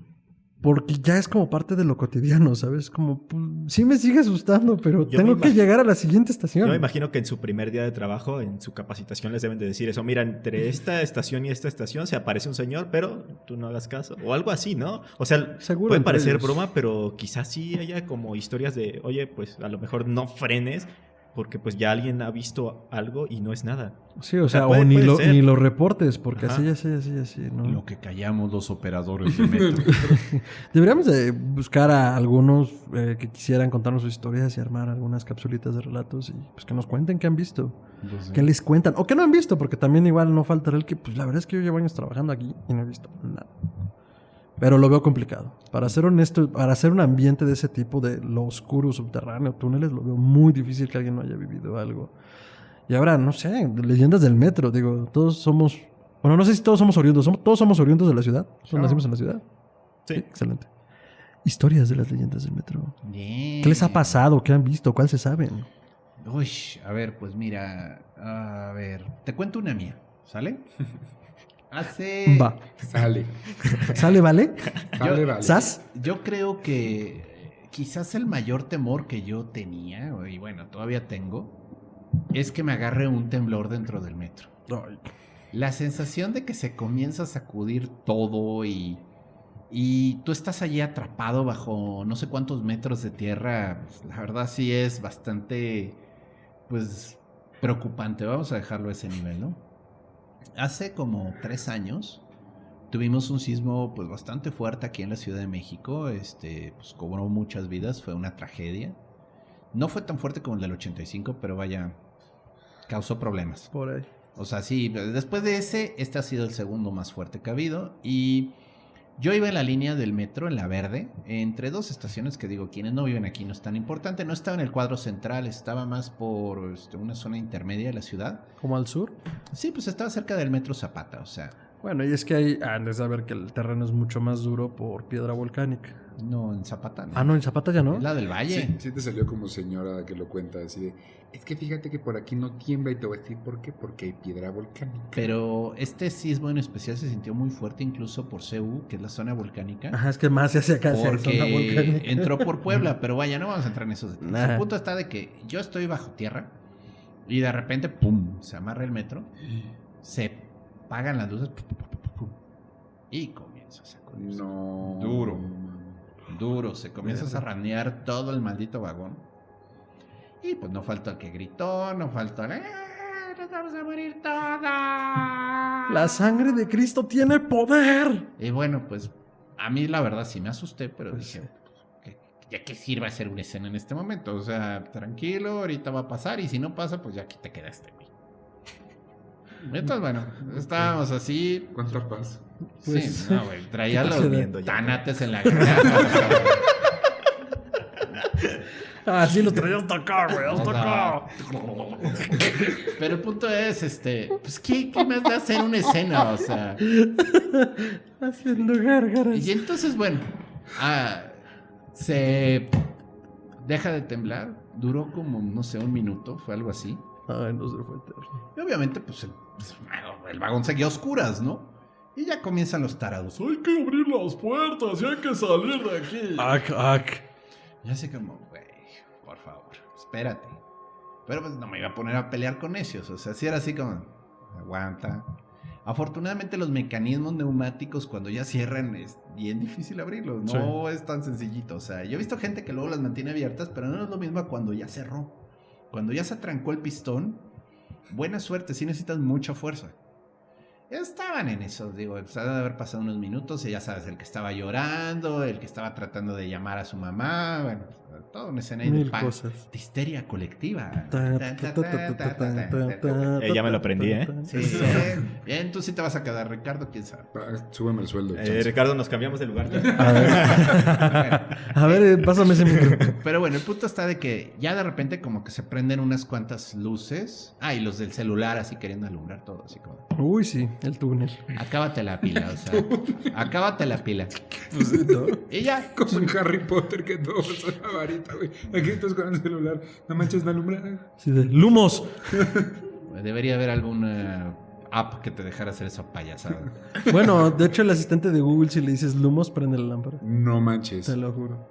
B: Porque ya es como parte de lo cotidiano, ¿sabes? Como, pues, sí me sigue asustando, pero tengo que llegar a la siguiente estación.
E: Yo me imagino que en su primer día de trabajo, en su capacitación, les deben de decir eso. Mira, entre esta estación y esta estación se aparece un señor, pero tú no hagas caso. O algo así, ¿no? O sea,
B: seguro
E: puede parecer broma, pero quizás sí haya como historias de, oye, pues a lo mejor no frenes, porque pues ya alguien ha visto algo y no es nada.
B: Sí, o sea puede, ni lo reportes, porque así, ¿no?
C: Lo que callamos los operadores de metro.
B: Deberíamos de buscar a algunos que quisieran contarnos sus historias y armar algunas capsulitas de relatos y pues que nos cuenten qué han visto. Pues qué les cuentan, o qué no han visto, porque también igual no faltará el que, pues la verdad es que yo llevo años trabajando aquí y no he visto nada. Pero lo veo complicado. Para ser honesto, para hacer un ambiente de ese tipo, de lo oscuro, subterráneo, túneles, lo veo muy difícil que alguien no haya vivido algo. Y ahora, no sé, leyendas del metro. Digo, todos somos... Bueno, no sé si todos somos oriundos. Todos somos oriundos de la ciudad. Todos nacimos en la ciudad.
E: Sí.
B: Excelente. Historias de las leyendas del metro. ¿Qué les ha pasado? ¿Qué han visto? ¿Cuál se saben?
C: Uy, a ver, pues mira... A ver, te cuento una mía, ¿sale?
B: Va.
D: Sale,
B: ¿vale?
D: Vale.
B: ¿Sas?
C: Yo creo que quizás el mayor temor que yo tenía, y bueno, todavía tengo, es que me agarre un temblor dentro del metro.
B: Ay.
C: La sensación de que se comienza a sacudir todo y tú estás allí atrapado bajo no sé cuántos metros de tierra, pues, la verdad sí es bastante, pues, preocupante. Vamos a dejarlo a ese nivel, ¿no? Hace como 3 años tuvimos un sismo pues bastante fuerte aquí en la Ciudad de México. Pues cobró muchas vidas, fue una tragedia. No fue tan fuerte como el del 85, pero vaya, causó problemas.
B: Por ahí.
C: O sea, sí, después de ese, este ha sido el segundo más fuerte que ha habido. Y yo iba en la línea del metro, en la Verde, entre 2 estaciones que digo, quienes no viven aquí no es tan importante. No estaba en el cuadro central, estaba más por una zona intermedia de la ciudad.
B: ¿Como al sur?
C: Sí, pues estaba cerca del metro Zapata, o sea.
B: Bueno, y es que ahí han de saber que el terreno es mucho más duro por piedra volcánica.
C: No, en Zapata no.
B: Ah, no, en Zapata ya no.
C: Es la del Valle.
D: Sí, sí te salió como señora que lo cuenta así de, es que fíjate que por aquí no tiembla y te voy a decir por qué, porque hay piedra volcánica.
C: Pero este sismo en especial se sintió muy fuerte incluso por CU, que es la zona volcánica.
B: Ajá, es que más se hace acá hacia la zona
C: Porque
B: volcánica.
C: entró por Puebla, pero vaya, no vamos a entrar en esos detalles.
B: Nah.
C: El punto está de que yo estoy bajo tierra y de repente, ¡pum!, se amarra el metro, se apagan las luces y comienza a sacudirse.
D: No.
C: Duro, se comienza a zarranear todo el maldito vagón. Y pues no faltó el que gritó, no faltó el... ¡Nos vamos a morir todos!
B: La sangre de Cristo tiene poder.
C: Y bueno, pues a mí la verdad sí me asusté, pero
B: Pues
C: dije, ya que sirva hacer una escena en este momento. O sea, tranquilo, ahorita va a pasar y si no pasa, pues ya aquí te quedaste, güey. Entonces, bueno, estábamos así.
D: ¿Cuánta paz?
B: Pues,
C: Sí, no, güey, traía
B: ¿qué
C: los
B: pasa?
E: Durmiendo ya.
C: tanates en la garganta.
B: Ah, sí, lo traía hasta acá, güey, hasta acá.
C: Pero el punto es, pues, ¿qué más da hacer una escena? O sea,
B: Haciendo gárgaras.
C: y entonces, bueno, se deja de temblar. Duró como, no sé, 1 minuto, fue algo así.
B: Ay, no se fue eterno.
C: Y obviamente, pues, el vagón seguía a oscuras, ¿no? Y ya comienzan los tarados. Hay que abrir las puertas y hay que salir de aquí. Y así como, güey, por favor, espérate. Pero pues no me iba a poner a pelear con necios. O sea, sí era así como, aguanta. Afortunadamente los mecanismos neumáticos cuando ya cierran es bien difícil abrirlos. No es tan sencillito. O sea, yo he visto gente que luego las mantiene abiertas, pero no es lo mismo a cuando ya cerró. Cuando ya se atrancó el pistón, buena suerte, sí necesitas mucha fuerza. Estaban en eso, digo, pues ha de haber pasado unos minutos y ya sabes, el que estaba llorando, el que estaba tratando de llamar a su mamá, bueno, toda una escena ahí
B: Mil cosas.
C: de histeria colectiva.
E: Ya me lo aprendí, ¿eh?
C: Sí, bien, tú sí te vas a quedar, Ricardo, quién sabe.
D: Súbeme el sueldo. chance.
E: Ricardo, nos cambiamos de lugar.
B: A ver, pásame ese micro.
C: Pero bueno, el punto está de que ya de repente como que se prenden unas cuantas luces. Ah, y los del celular así queriendo alumbrar todo, así como...
B: Uy, sí, el túnel.
C: Acábate la pila, o sea, acábate la pila.
B: Pues, ¿no?
C: Y ya,
D: Como en Harry Potter que todo es una varita, güey. Aquí estás con el celular. No manches, me alumbra.
B: Sí, de ¡Lumos!
C: debería haber alguna app que te dejara hacer esa payasada.
B: Bueno, de hecho, el asistente de Google, si le dices Lumos, prende la lámpara.
D: No manches.
B: Te lo juro.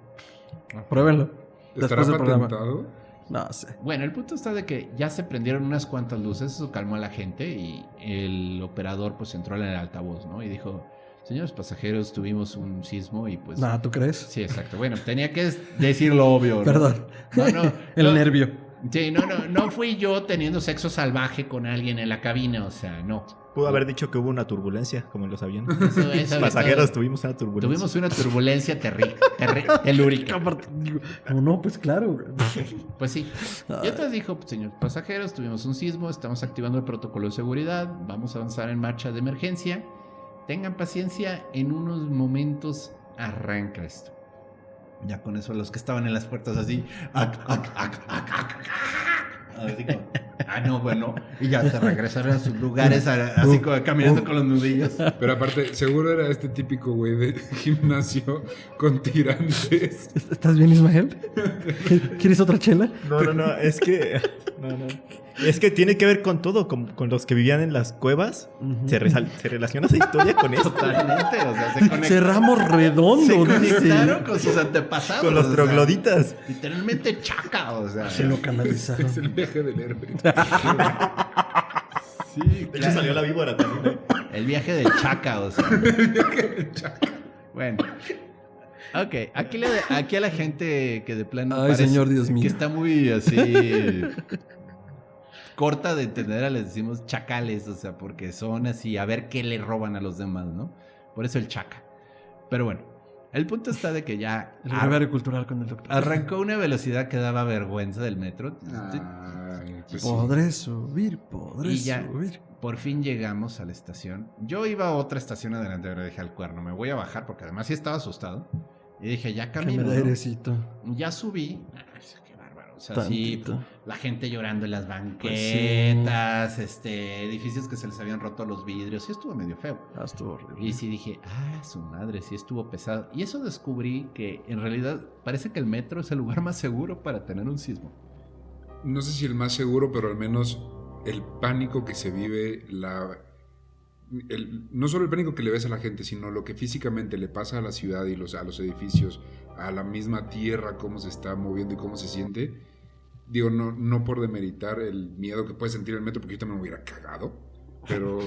B: Pruébenlo.
D: ¿Estará
B: Después del programa.
D: patentado?
B: No sé.
C: Bueno, el punto está de que ya se prendieron unas cuantas luces, eso calmó a la gente y el operador pues entró en el altavoz, ¿no? Y dijo, señores pasajeros, tuvimos un sismo y pues...
B: Nah, ¿tú crees?
C: Sí, exacto. Bueno, tenía que decir lo obvio, ¿no?
B: Perdón.
C: No,
B: El nervio.
C: Sí, no fui yo teniendo sexo salvaje con alguien en la cabina, o sea, no.
E: Pudo haber dicho que hubo una turbulencia, como en los aviones.
C: Eso
E: Pasajeros, tuvimos una turbulencia.
C: Tuvimos una turbulencia telúrica.
B: No, pues claro.
C: Pues sí. Y entonces dijo, pues, señores pasajeros, tuvimos un sismo, estamos activando el protocolo de seguridad, vamos a avanzar en marcha de emergencia. Tengan paciencia, en unos momentos arranca esto. Ya con eso los que estaban en las puertas así, así como, no, bueno, y ya se regresaron a sus lugares así como caminando con los nudillos.
D: Pero aparte, seguro era este típico güey de gimnasio con tirantes.
B: ¿Estás bien, Ismael? ¿Quieres otra chela?
E: No, es que... Es que tiene que ver con todo, con los que vivían en las cuevas.
B: Uh-huh.
E: Se relaciona esa historia con esto.
C: Totalmente, o sea, se conectaron.
B: Cerramos redondo.
C: Se
B: dice.
C: conectaron con sus antepasados.
E: Con los
C: o sea,
E: trogloditas.
C: literalmente chaca, o sea.
B: Se lo canalizaron.
D: Es el viaje del héroe.
C: Sí,
E: De hecho salió la víbora también.
C: El viaje del Chaca, o sea. Bueno. Ok, aquí a la gente que de plano
B: Ay, señor Dios mío.
C: que está muy así corta de entender, les decimos chacales, o sea, porque son así, a ver qué le roban a los demás, ¿no? Por eso el Chaca. Pero bueno, el punto está de que ya
B: El breviario cultural con el doctor.
C: arrancó a una velocidad que daba vergüenza del metro.
D: Ay, pues sí.
B: Podré subir, podré
C: Y ya.
B: subir.
C: Por fin llegamos a la estación. Yo iba a otra estación adelante, pero dije al cuerno, me voy a bajar porque además sí estaba asustado. Y dije, ya
B: Que
C: camino.
B: me da
C: ¿no?
B: airecito.
C: Ya subí. Ay, qué bárbaro. O sea, sí,
B: Tantito.
C: la gente llorando en las
B: Pues
C: banquetas, edificios que se les habían roto los vidrios. Sí estuvo medio feo.
B: Ah, estuvo horrible.
C: Y sí dije, su madre, sí estuvo pesado. Y eso descubrí que en realidad parece que el metro es el lugar más seguro para tener un sismo.
D: No sé si el más seguro, pero al menos el pánico que se vive, no solo el pánico que le ves a la gente, sino lo que físicamente le pasa a la ciudad y a los edificios, a la misma tierra, cómo se está moviendo y cómo se siente. Digo, no por demeritar el miedo que puede sentir el metro, porque yo también me hubiera cagado, pero...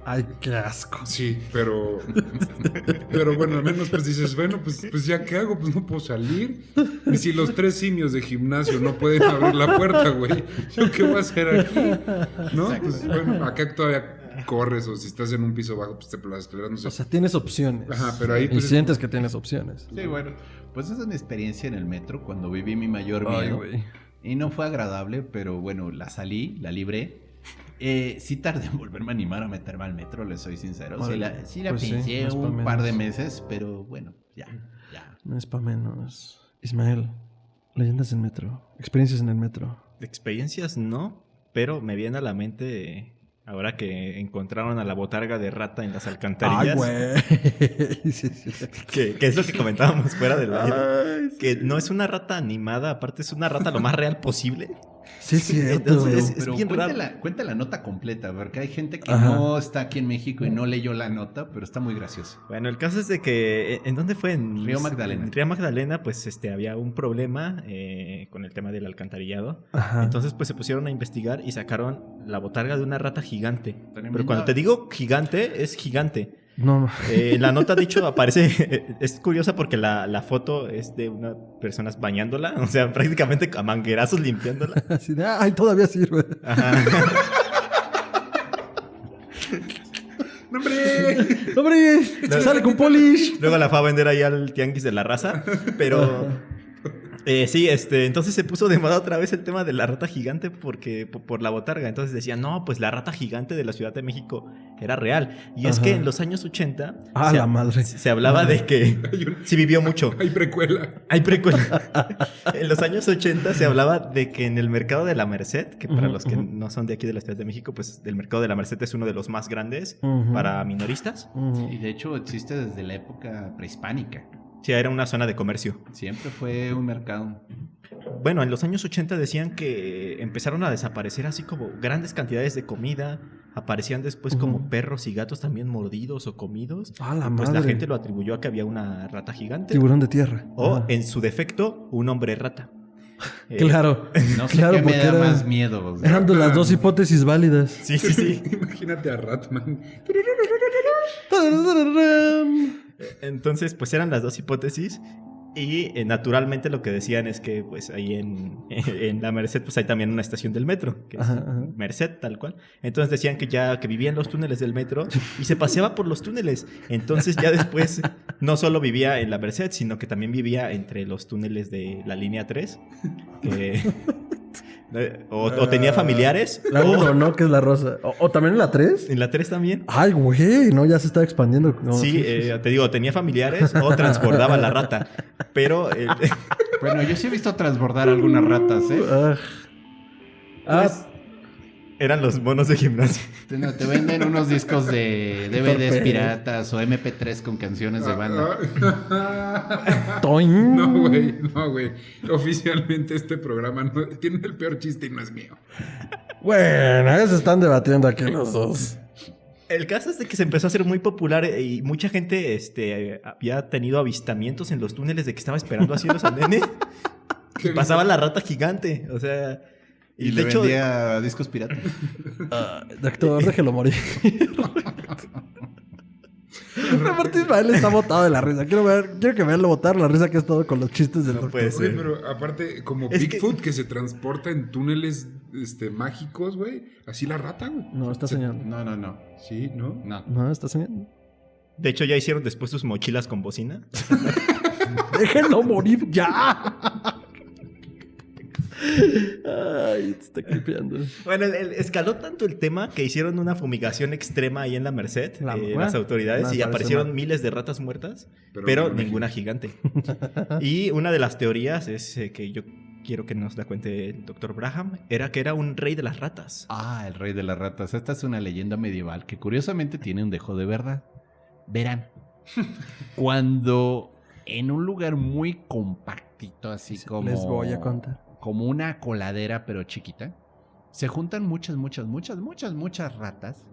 B: Ay, qué asco.
D: Sí, pero bueno, al menos pues dices, bueno, pues ya qué hago, pues no puedo salir. Y si los 3 simios de gimnasio no pueden abrir la puerta, güey, ¿yo qué voy a hacer aquí? ¿No?
C: Exacto.
D: Pues bueno, acá todavía corres, o si estás en un piso bajo, pues las escaleras no sé.
B: O sea, tienes opciones.
D: Ajá, pero ahí
B: Y
D: pues
B: sientes que tienes opciones.
C: Sí, bueno, pues esa es mi experiencia en el metro cuando viví mi mayor
B: Ay,
C: miedo.
B: güey.
C: Y no fue agradable, pero bueno, la libré. Sí tardé en volverme a animar a meterme al metro, les soy sincero.
B: Órale.
C: Sí la
B: Pues sí,
C: pensé
B: no es pa'
C: un par de
B: menos.
C: meses, pero bueno, ya.
B: No es para menos. Ismael, leyendas del metro. Experiencias en el metro.
E: Experiencias no, pero me viene a la mente ahora que encontraron a la botarga de rata en las alcantarillas.
B: Ay, güey. Sí, sí.
E: Que es lo que comentábamos fuera del aire.
B: Ay,
E: Que no es una rata animada, aparte es una rata lo más real posible.
B: sí, es cierto.
E: Entonces,
C: Pero
E: bien
C: cuenta la nota completa, porque hay gente que
B: Ajá.
C: no está aquí en México y no leyó la nota, pero está muy gracioso.
E: Bueno, el caso es de que, ¿en dónde fue? En
C: Río Magdalena.
E: En Río Magdalena, pues había un problema con el tema del alcantarillado.
B: Ajá.
E: Entonces, pues se pusieron a investigar y sacaron la botarga de una rata gigante.
C: Tremenda.
E: Pero cuando te digo gigante, es gigante.
B: No,
E: La nota, de hecho, aparece. Es curiosa porque la foto es de unas personas bañándola. O sea, prácticamente a manguerazos limpiándola.
B: así de, ay, todavía sirve.
E: Ajá.
D: ¡Hombre!
B: ¡Hombre! ¡Sale con polish!
E: Luego la fue a vender ahí al tianguis de la raza. Pero sí, entonces se puso de moda otra vez el tema de la rata gigante porque por la botarga. Entonces decían, no, pues la rata gigante de la Ciudad de México era real. Y es
B: Ajá.
E: que en los años 80
B: Ah, la madre.
E: se hablaba de que sí vivió mucho.
D: Hay precuela.
E: Hay precuela. En los años 80 se hablaba de que en el mercado de la Merced, que para
B: Ujú,
E: los que
B: ujú.
E: no son de aquí de la Ciudad de México, pues el mercado de la Merced es uno de los más grandes
B: Ujú.
E: para minoristas.
B: Ujú.
C: Y de hecho existe desde la época prehispánica.
E: Sí, era una zona de comercio.
C: Siempre fue un mercado.
E: Bueno, en los años 80 decían que empezaron a desaparecer así como grandes cantidades de comida. Aparecían después como
B: Ujú.
E: perros y gatos también mordidos o comidos.
B: Ah, la
E: Pues
B: madre.
E: la gente lo atribuyó a que había una rata gigante.
B: Tiburón de tierra.
E: O,
B: Ajá.
E: en su defecto, un hombre rata.
B: Claro.
C: No sé
B: Claro,
C: qué me
B: porque
C: da
B: era-
C: más miedo. o sea.
B: Eran de las dos hipótesis válidas.
E: Sí, sí, sí.
D: Imagínate a Ratman.
E: Entonces, pues eran las dos hipótesis. Y naturalmente lo que decían es que pues ahí en la Merced pues hay también una estación del metro, que es
B: Ajá, ajá.
E: Merced tal cual. Entonces decían que vivía en los túneles del metro y se paseaba por los túneles. Entonces ya después no solo vivía en la Merced, sino que también vivía entre los túneles de la línea 3. Que, o tenía familiares.
B: La
E: o
B: 1, ¿no? Que es la rosa. O también en la 3.
E: en la 3 también.
B: Ay, güey. No, ya se está expandiendo. No,
E: Sí, te digo, tenía familiares o transbordaba la rata. Pero
C: Bueno, yo sí he visto transbordar algunas ratas, ¿eh?
B: Pues,
E: eran los monos de gimnasio.
C: Te venden unos discos de DVDs
B: Torpe.
C: piratas o MP3 con canciones de banda.
B: toing.
D: No, güey. Oficialmente este programa tiene el peor chiste y no es mío.
B: Bueno, ya se están debatiendo aquí los dos.
E: El caso es de que se empezó a hacer muy popular y mucha gente había tenido avistamientos en los túneles de que estaba esperando así los andenes y pasaba la rata gigante. O sea,
C: Y
E: de
C: le
E: hecho,
C: vendía discos piratas.
B: Doctor, déjelo morir. Aparte Ismael está botado de la risa. Quiero que veanlo botar la risa que ha estado con los chistes del doctor.
E: puede
D: Oye,
E: ser.
D: pero aparte, como
E: Es
D: Bigfoot que se transporta en túneles mágicos, güey. Así la rata, güey.
B: No, está soñando.
C: No.
D: Sí, ¿no?
C: No.
B: No, está soñando.
E: De hecho, ya hicieron después sus mochilas con bocina.
B: Déjenlo morir ya. Ay, te está clipeando.
E: Bueno, escaló tanto el tema que hicieron una fumigación extrema ahí en la Merced,
B: Bueno,
E: las autoridades,
B: me
E: y
B: parece
E: aparecieron
B: mal.
E: miles de ratas muertas, pero ninguna gigante. Y una de las teorías es que yo quiero que nos la cuente el doctor Braham, era que era un rey de las ratas.
C: Ah, el rey de las ratas. Esta es una leyenda medieval que curiosamente tiene un dejo de verdad. Verán, cuando en un lugar muy compactito, así como...
B: Les voy a contar.
C: Como una coladera pero chiquita, se juntan muchas ratas,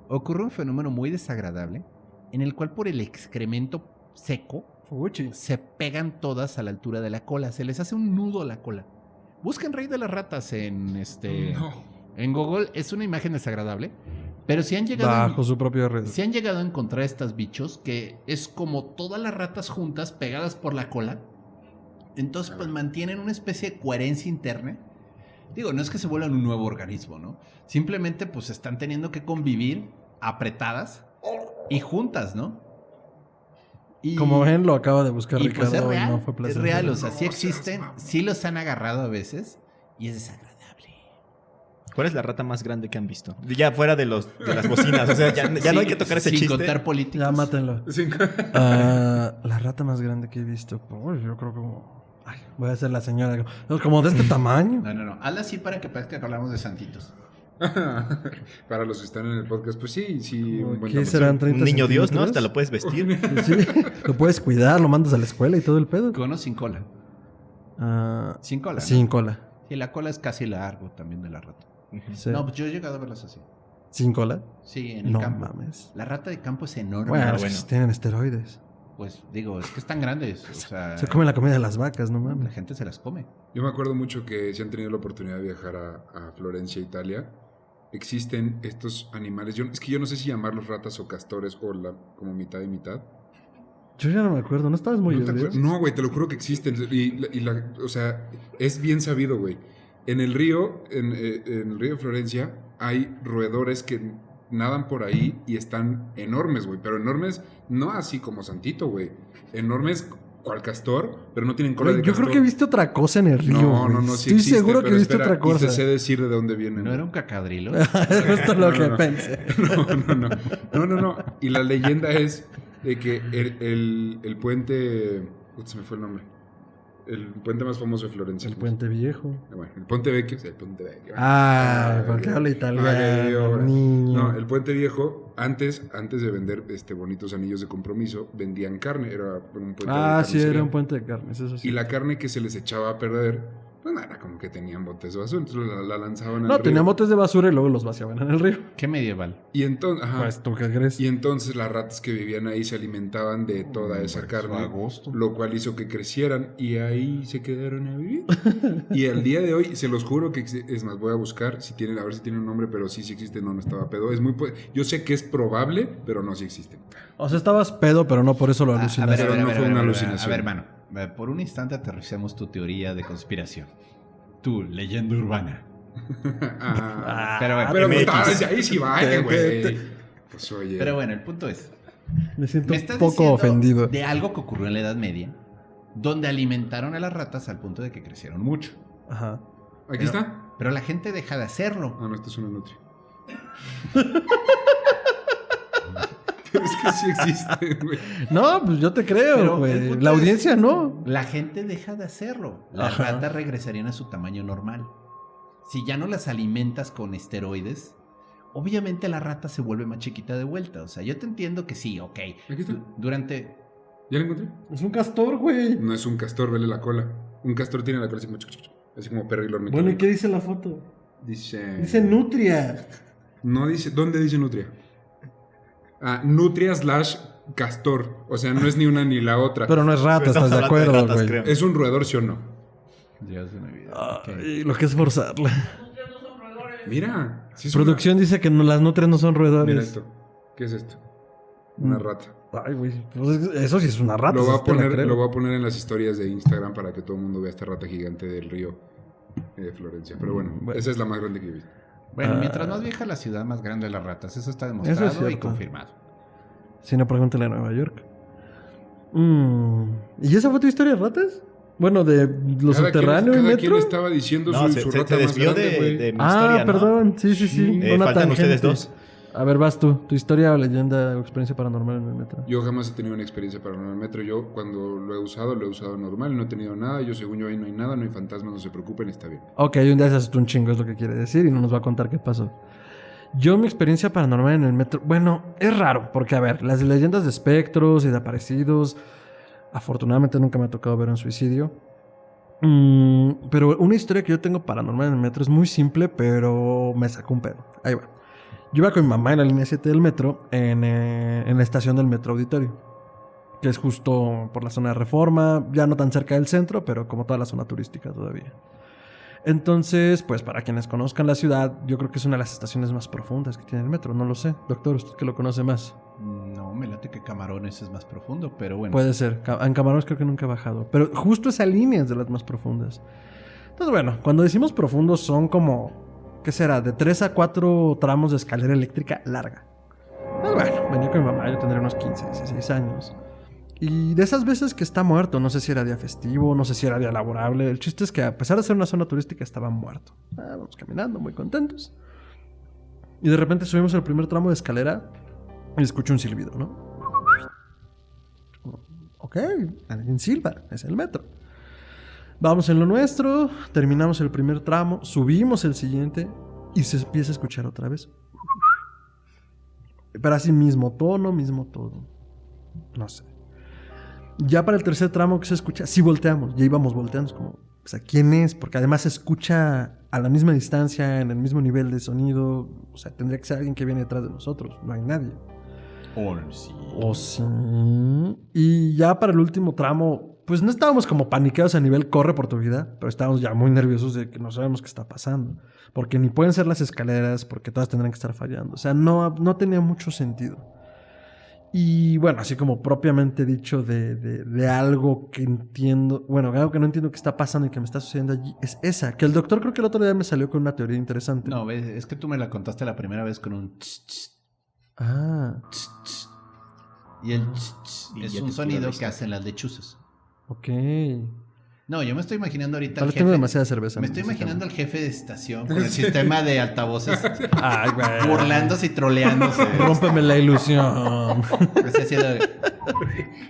C: ocurre un fenómeno muy desagradable en el cual por el excremento seco
B: Fuchi.
C: se pegan todas a la altura de la cola, se les hace un nudo a la cola. Busquen Rey de las Ratas en en Google, es una imagen desagradable, pero si han llegado
B: Bajo su propia red.
C: si han llegado a encontrar estos bichos que es como todas las ratas juntas pegadas por la cola. Entonces, pues mantienen una especie de coherencia interna. Digo, no es que se vuelvan un nuevo organismo, ¿no? Simplemente, pues están teniendo que convivir apretadas y juntas, ¿no? Y,
B: Como ven, lo acaba de buscar
C: y
B: Ricardo.
C: pues es
B: y
C: real,
B: no fue
C: es
B: placentero.
C: real. O sea, sí
D: No,
C: existen,
D: seas
C: sí los han agarrado a veces y es desagradable.
E: ¿Cuál es la rata más grande que han visto? Ya fuera de las bocinas, o sea, ya no hay que tocar ese
C: sin
E: chiste.
C: contar políticos.
B: Ya, mátenlo.
D: Cinco.
B: La rata más grande que he visto. Pues, yo creo que... Ay, voy a ser la señora. Como de este tamaño.
C: No. Hazla así para que parezca que hablamos de santitos.
D: Para los que están en el podcast, pues sí. un buen
B: ¿Qué
D: tamaño.
B: serán 30
E: Un niño Dios, ¿no?
B: centímetros?
E: Hasta lo puedes vestir.
B: Sí, lo puedes cuidar, lo mandas a la escuela y todo el pedo.
C: Con o sin cola. Sin cola. ¿no?
B: Sin cola.
C: Sí, la cola es casi largo también de la rata.
B: Sí.
C: No, pues yo he llegado a verlas así.
B: ¿Sin cola?
C: Sí, en el
B: No
C: campo.
B: mames.
C: La rata de campo es enorme.
B: Bueno,
E: bueno.
B: si tienen esteroides.
C: Pues digo, es que están grandes. O sea,
B: Se comen la comida de las vacas, no
C: la
B: mames.
C: gente se las come.
D: Yo me acuerdo mucho que si han tenido la oportunidad de viajar a Florencia, Italia, existen estos animales. Es que yo no sé si llamarlos ratas o castores o como mitad y mitad.
B: Yo ya no me acuerdo, ¿no estabas muy
D: ¿No te
B: ebrio?
D: acuerdas? No, güey, te lo juro que existen. O sea, es bien sabido, güey. En el río, en el río de Florencia, hay roedores que nadan por ahí y están enormes, güey. Pero enormes, no así como Santito, güey. Enormes cual castor, pero no tienen cola
B: Güey,
D: de
B: yo
D: castor.
B: creo que viste otra cosa en el río.
D: No,
B: güey.
D: sí
B: Estoy
D: existe,
B: seguro que
D: pero
B: viste
D: espera,
B: otra cosa.
D: Y te sé decir de dónde vienen.
C: ¿No
D: güey.
C: era un cacadrilo?
B: Justo lo que
D: no.
B: pensé.
D: No. Y la leyenda es de que el puente... se me fue el nombre. El puente más famoso de Florencia.
B: El puente viejo.
D: Bueno, el Ponte Vecchio. Sí, el Ponte Vecchio.
B: Porque habla
D: qué
B: italiano, niño.
D: No, el Puente Viejo, antes de vender bonitos anillos de compromiso, vendían carne. Era un puente de
B: Sí,
D: carnicería.
B: era un puente de carnes, eso sí.
D: Y la carne que se les echaba a perder, pues no era como que tenían botes de basura. Entonces la lanzaban al
B: No,
D: río.
B: tenían botes de basura y luego los vaciaban en el río.
C: Qué medieval.
D: Y entonces... Ajá.
B: Pues, ¿tú qué crees?
D: Y entonces las ratas que vivían ahí se alimentaban de toda esa carne, lo cual hizo que crecieran y ahí se quedaron a vivir. Y al día de hoy, se los juro que es más, voy a buscar a ver si tiene un nombre, pero sí existe, no estaba pedo. Yo sé que es probable, pero no, sí existe.
B: O sea, estabas pedo, pero no por eso lo alucinaste.
D: Pero no fue una alucinación.
C: A ver, hermano. Por un instante aterricemos tu teoría de conspiración. Tu leyenda urbana. Pero bueno,
D: Pero
E: MX.
D: pues, ahí sí va, güey. Pues oye.
C: Pero bueno, el punto es...
B: Me siento
C: Me
B: un
C: estás
B: poco
C: diciendo
B: ofendido.
C: de algo que ocurrió en la Edad Media, donde alimentaron a las ratas al punto de que crecieron mucho.
B: Ajá.
D: Aquí está.
C: Pero la gente deja de hacerlo.
D: Ah, no, esto es una nutria. Pero es que sí existe, güey.
B: No, pues yo te creo,
C: Pero el
B: güey.
C: punto
B: La
C: es-
B: audiencia no.
C: La gente deja de hacerlo. Las
B: Ajá.
C: ratas regresarían a su tamaño normal. Si ya no las alimentas con esteroides, obviamente la rata se vuelve más chiquita de vuelta. O sea, yo te entiendo que sí, ok.
D: Aquí está.
C: Durante...
D: ¿Ya la encontré?
B: Es un castor, güey.
D: No es un castor, vele la cola. Un castor tiene la cola así como Perry Lord.
B: Bueno, ¿y qué dice la foto?
D: Dice...
B: Dice nutria.
D: No dice... ¿Dónde dice nutria? Ah, nutria / castor. O sea, no es ni una ni la otra.
B: Pero no es rata,
E: Estamos
B: ¿estás de
E: hablando de
B: acuerdo,
E: ratas,
B: güey?
E: creo.
D: ¿Es un roedor, sí o no?
C: Dios de mi vida.
B: Ay, lo que es forzarla.
D: Mira. Sí es
B: Producción dice que las nutrias no son
D: Mira
B: roedores.
D: esto. ¿Qué es esto? Una rata.
B: Ay, güey. Pues eso sí es una rata.
D: Lo voy
B: eso
D: a
B: te la
D: poner,
B: creo.
D: lo voy a poner en las historias de Instagram para que todo el mundo vea esta rata gigante del río de Florencia. Pero bueno,
B: Bueno.
D: esa es la más grande que he visto.
C: Bueno, mientras más vieja la ciudad, más grande las ratas. Eso está demostrado
B: Eso es
C: y
B: cierto.
C: confirmado.
B: Si no, pregúntale a Nueva York. ¿Y esa fue tu historia de ratas? Bueno, de los subterráneos y
D: Cada quien
B: metro.
D: estaba diciendo
E: No,
D: su
E: se
D: rata más
E: desvió
D: grande, güey.
E: de mi historia, ¿no?
B: Perdón. Sí. Una
E: faltan ustedes
B: tangente.
E: dos.
B: A ver, vas tú. Tu historia o leyenda o experiencia paranormal en el metro.
D: Yo jamás he tenido una experiencia paranormal en el metro. Yo cuando lo he usado normal, no he tenido nada. Yo según yo ahí no hay nada, no hay fantasmas, no se preocupen, está bien.
B: Ok, un día se asustó un chingo, es lo que quiere decir, y no nos va a contar qué pasó. Yo, mi experiencia paranormal en el metro, bueno, es raro, porque a ver, las leyendas de espectros y de aparecidos, afortunadamente nunca me ha tocado ver un suicidio. Pero una historia que yo tengo paranormal en el metro es muy simple, pero me sacó un pedo. Ahí va. Yo iba con mi mamá en la línea 7 del metro, en la estación del Metro Auditorio, que es justo por la zona de Reforma, ya no tan cerca del centro, pero como toda la zona turística todavía. Entonces, pues para quienes conozcan la ciudad, yo creo que es una de las estaciones más profundas que tiene el metro, no lo sé. Doctor, usted que lo conoce más.
C: No, me late que Camarones es más profundo, pero bueno.
B: Puede ser. En Camarones creo que nunca he bajado. Pero justo esa línea es de las más profundas. Entonces, bueno, cuando decimos profundos son como, ¿qué será? De 3 a 4 tramos de escalera eléctrica larga. Pues bueno, venía con mi mamá, yo tendría unos 15, 16 años. Y de esas veces que está muerto, no sé si era día festivo, no sé si era día laborable. El chiste es que a pesar de ser una zona turística estaba muerto. Vamos caminando, muy contentos. Y de repente subimos el primer tramo de escalera y escucho un silbido, ¿no? Ok, alguien silba, es el metro. Vamos en lo nuestro, terminamos el primer tramo, subimos el siguiente y se empieza a escuchar otra vez. Pero así mismo tono, mismo todo. No sé. Ya para el tercer tramo que se escucha, sí volteamos, ya íbamos volteando, como, o sea, ¿quién es? Porque además se escucha a la misma distancia, en el mismo nivel de sonido, o sea, tendría que ser alguien que viene detrás de nosotros, no hay nadie.
C: Sí.
B: O sí. Y ya para el último tramo, pues no estábamos como paniqueados a nivel corre por tu vida, pero estábamos ya muy nerviosos de que no sabemos qué está pasando. Porque ni pueden ser las escaleras, porque todas tendrán que estar fallando. O sea, no tenía mucho sentido. Y bueno, así como propiamente dicho de algo que entiendo, bueno, algo que no entiendo que está pasando y que me está sucediendo allí, es esa, que el doctor creo que el otro día me salió con una teoría interesante.
C: No, ves, es que tú me la contaste la primera vez con un
B: Ah,
C: y el
E: Y
C: es
E: ya
C: un
E: te
C: sonido
E: tiro la
C: que hacen las lechuzas.
B: ok.
C: No, yo me estoy imaginando ahorita
B: Tal
C: al
B: vez tengo
C: jefe.
B: demasiada cerveza.
C: Me estoy imaginando al jefe de estación con el sistema de altavoces
B: Ay, güey.
C: burlándose y troleándose.
B: Rómpeme la ilusión.
C: Así haciendo-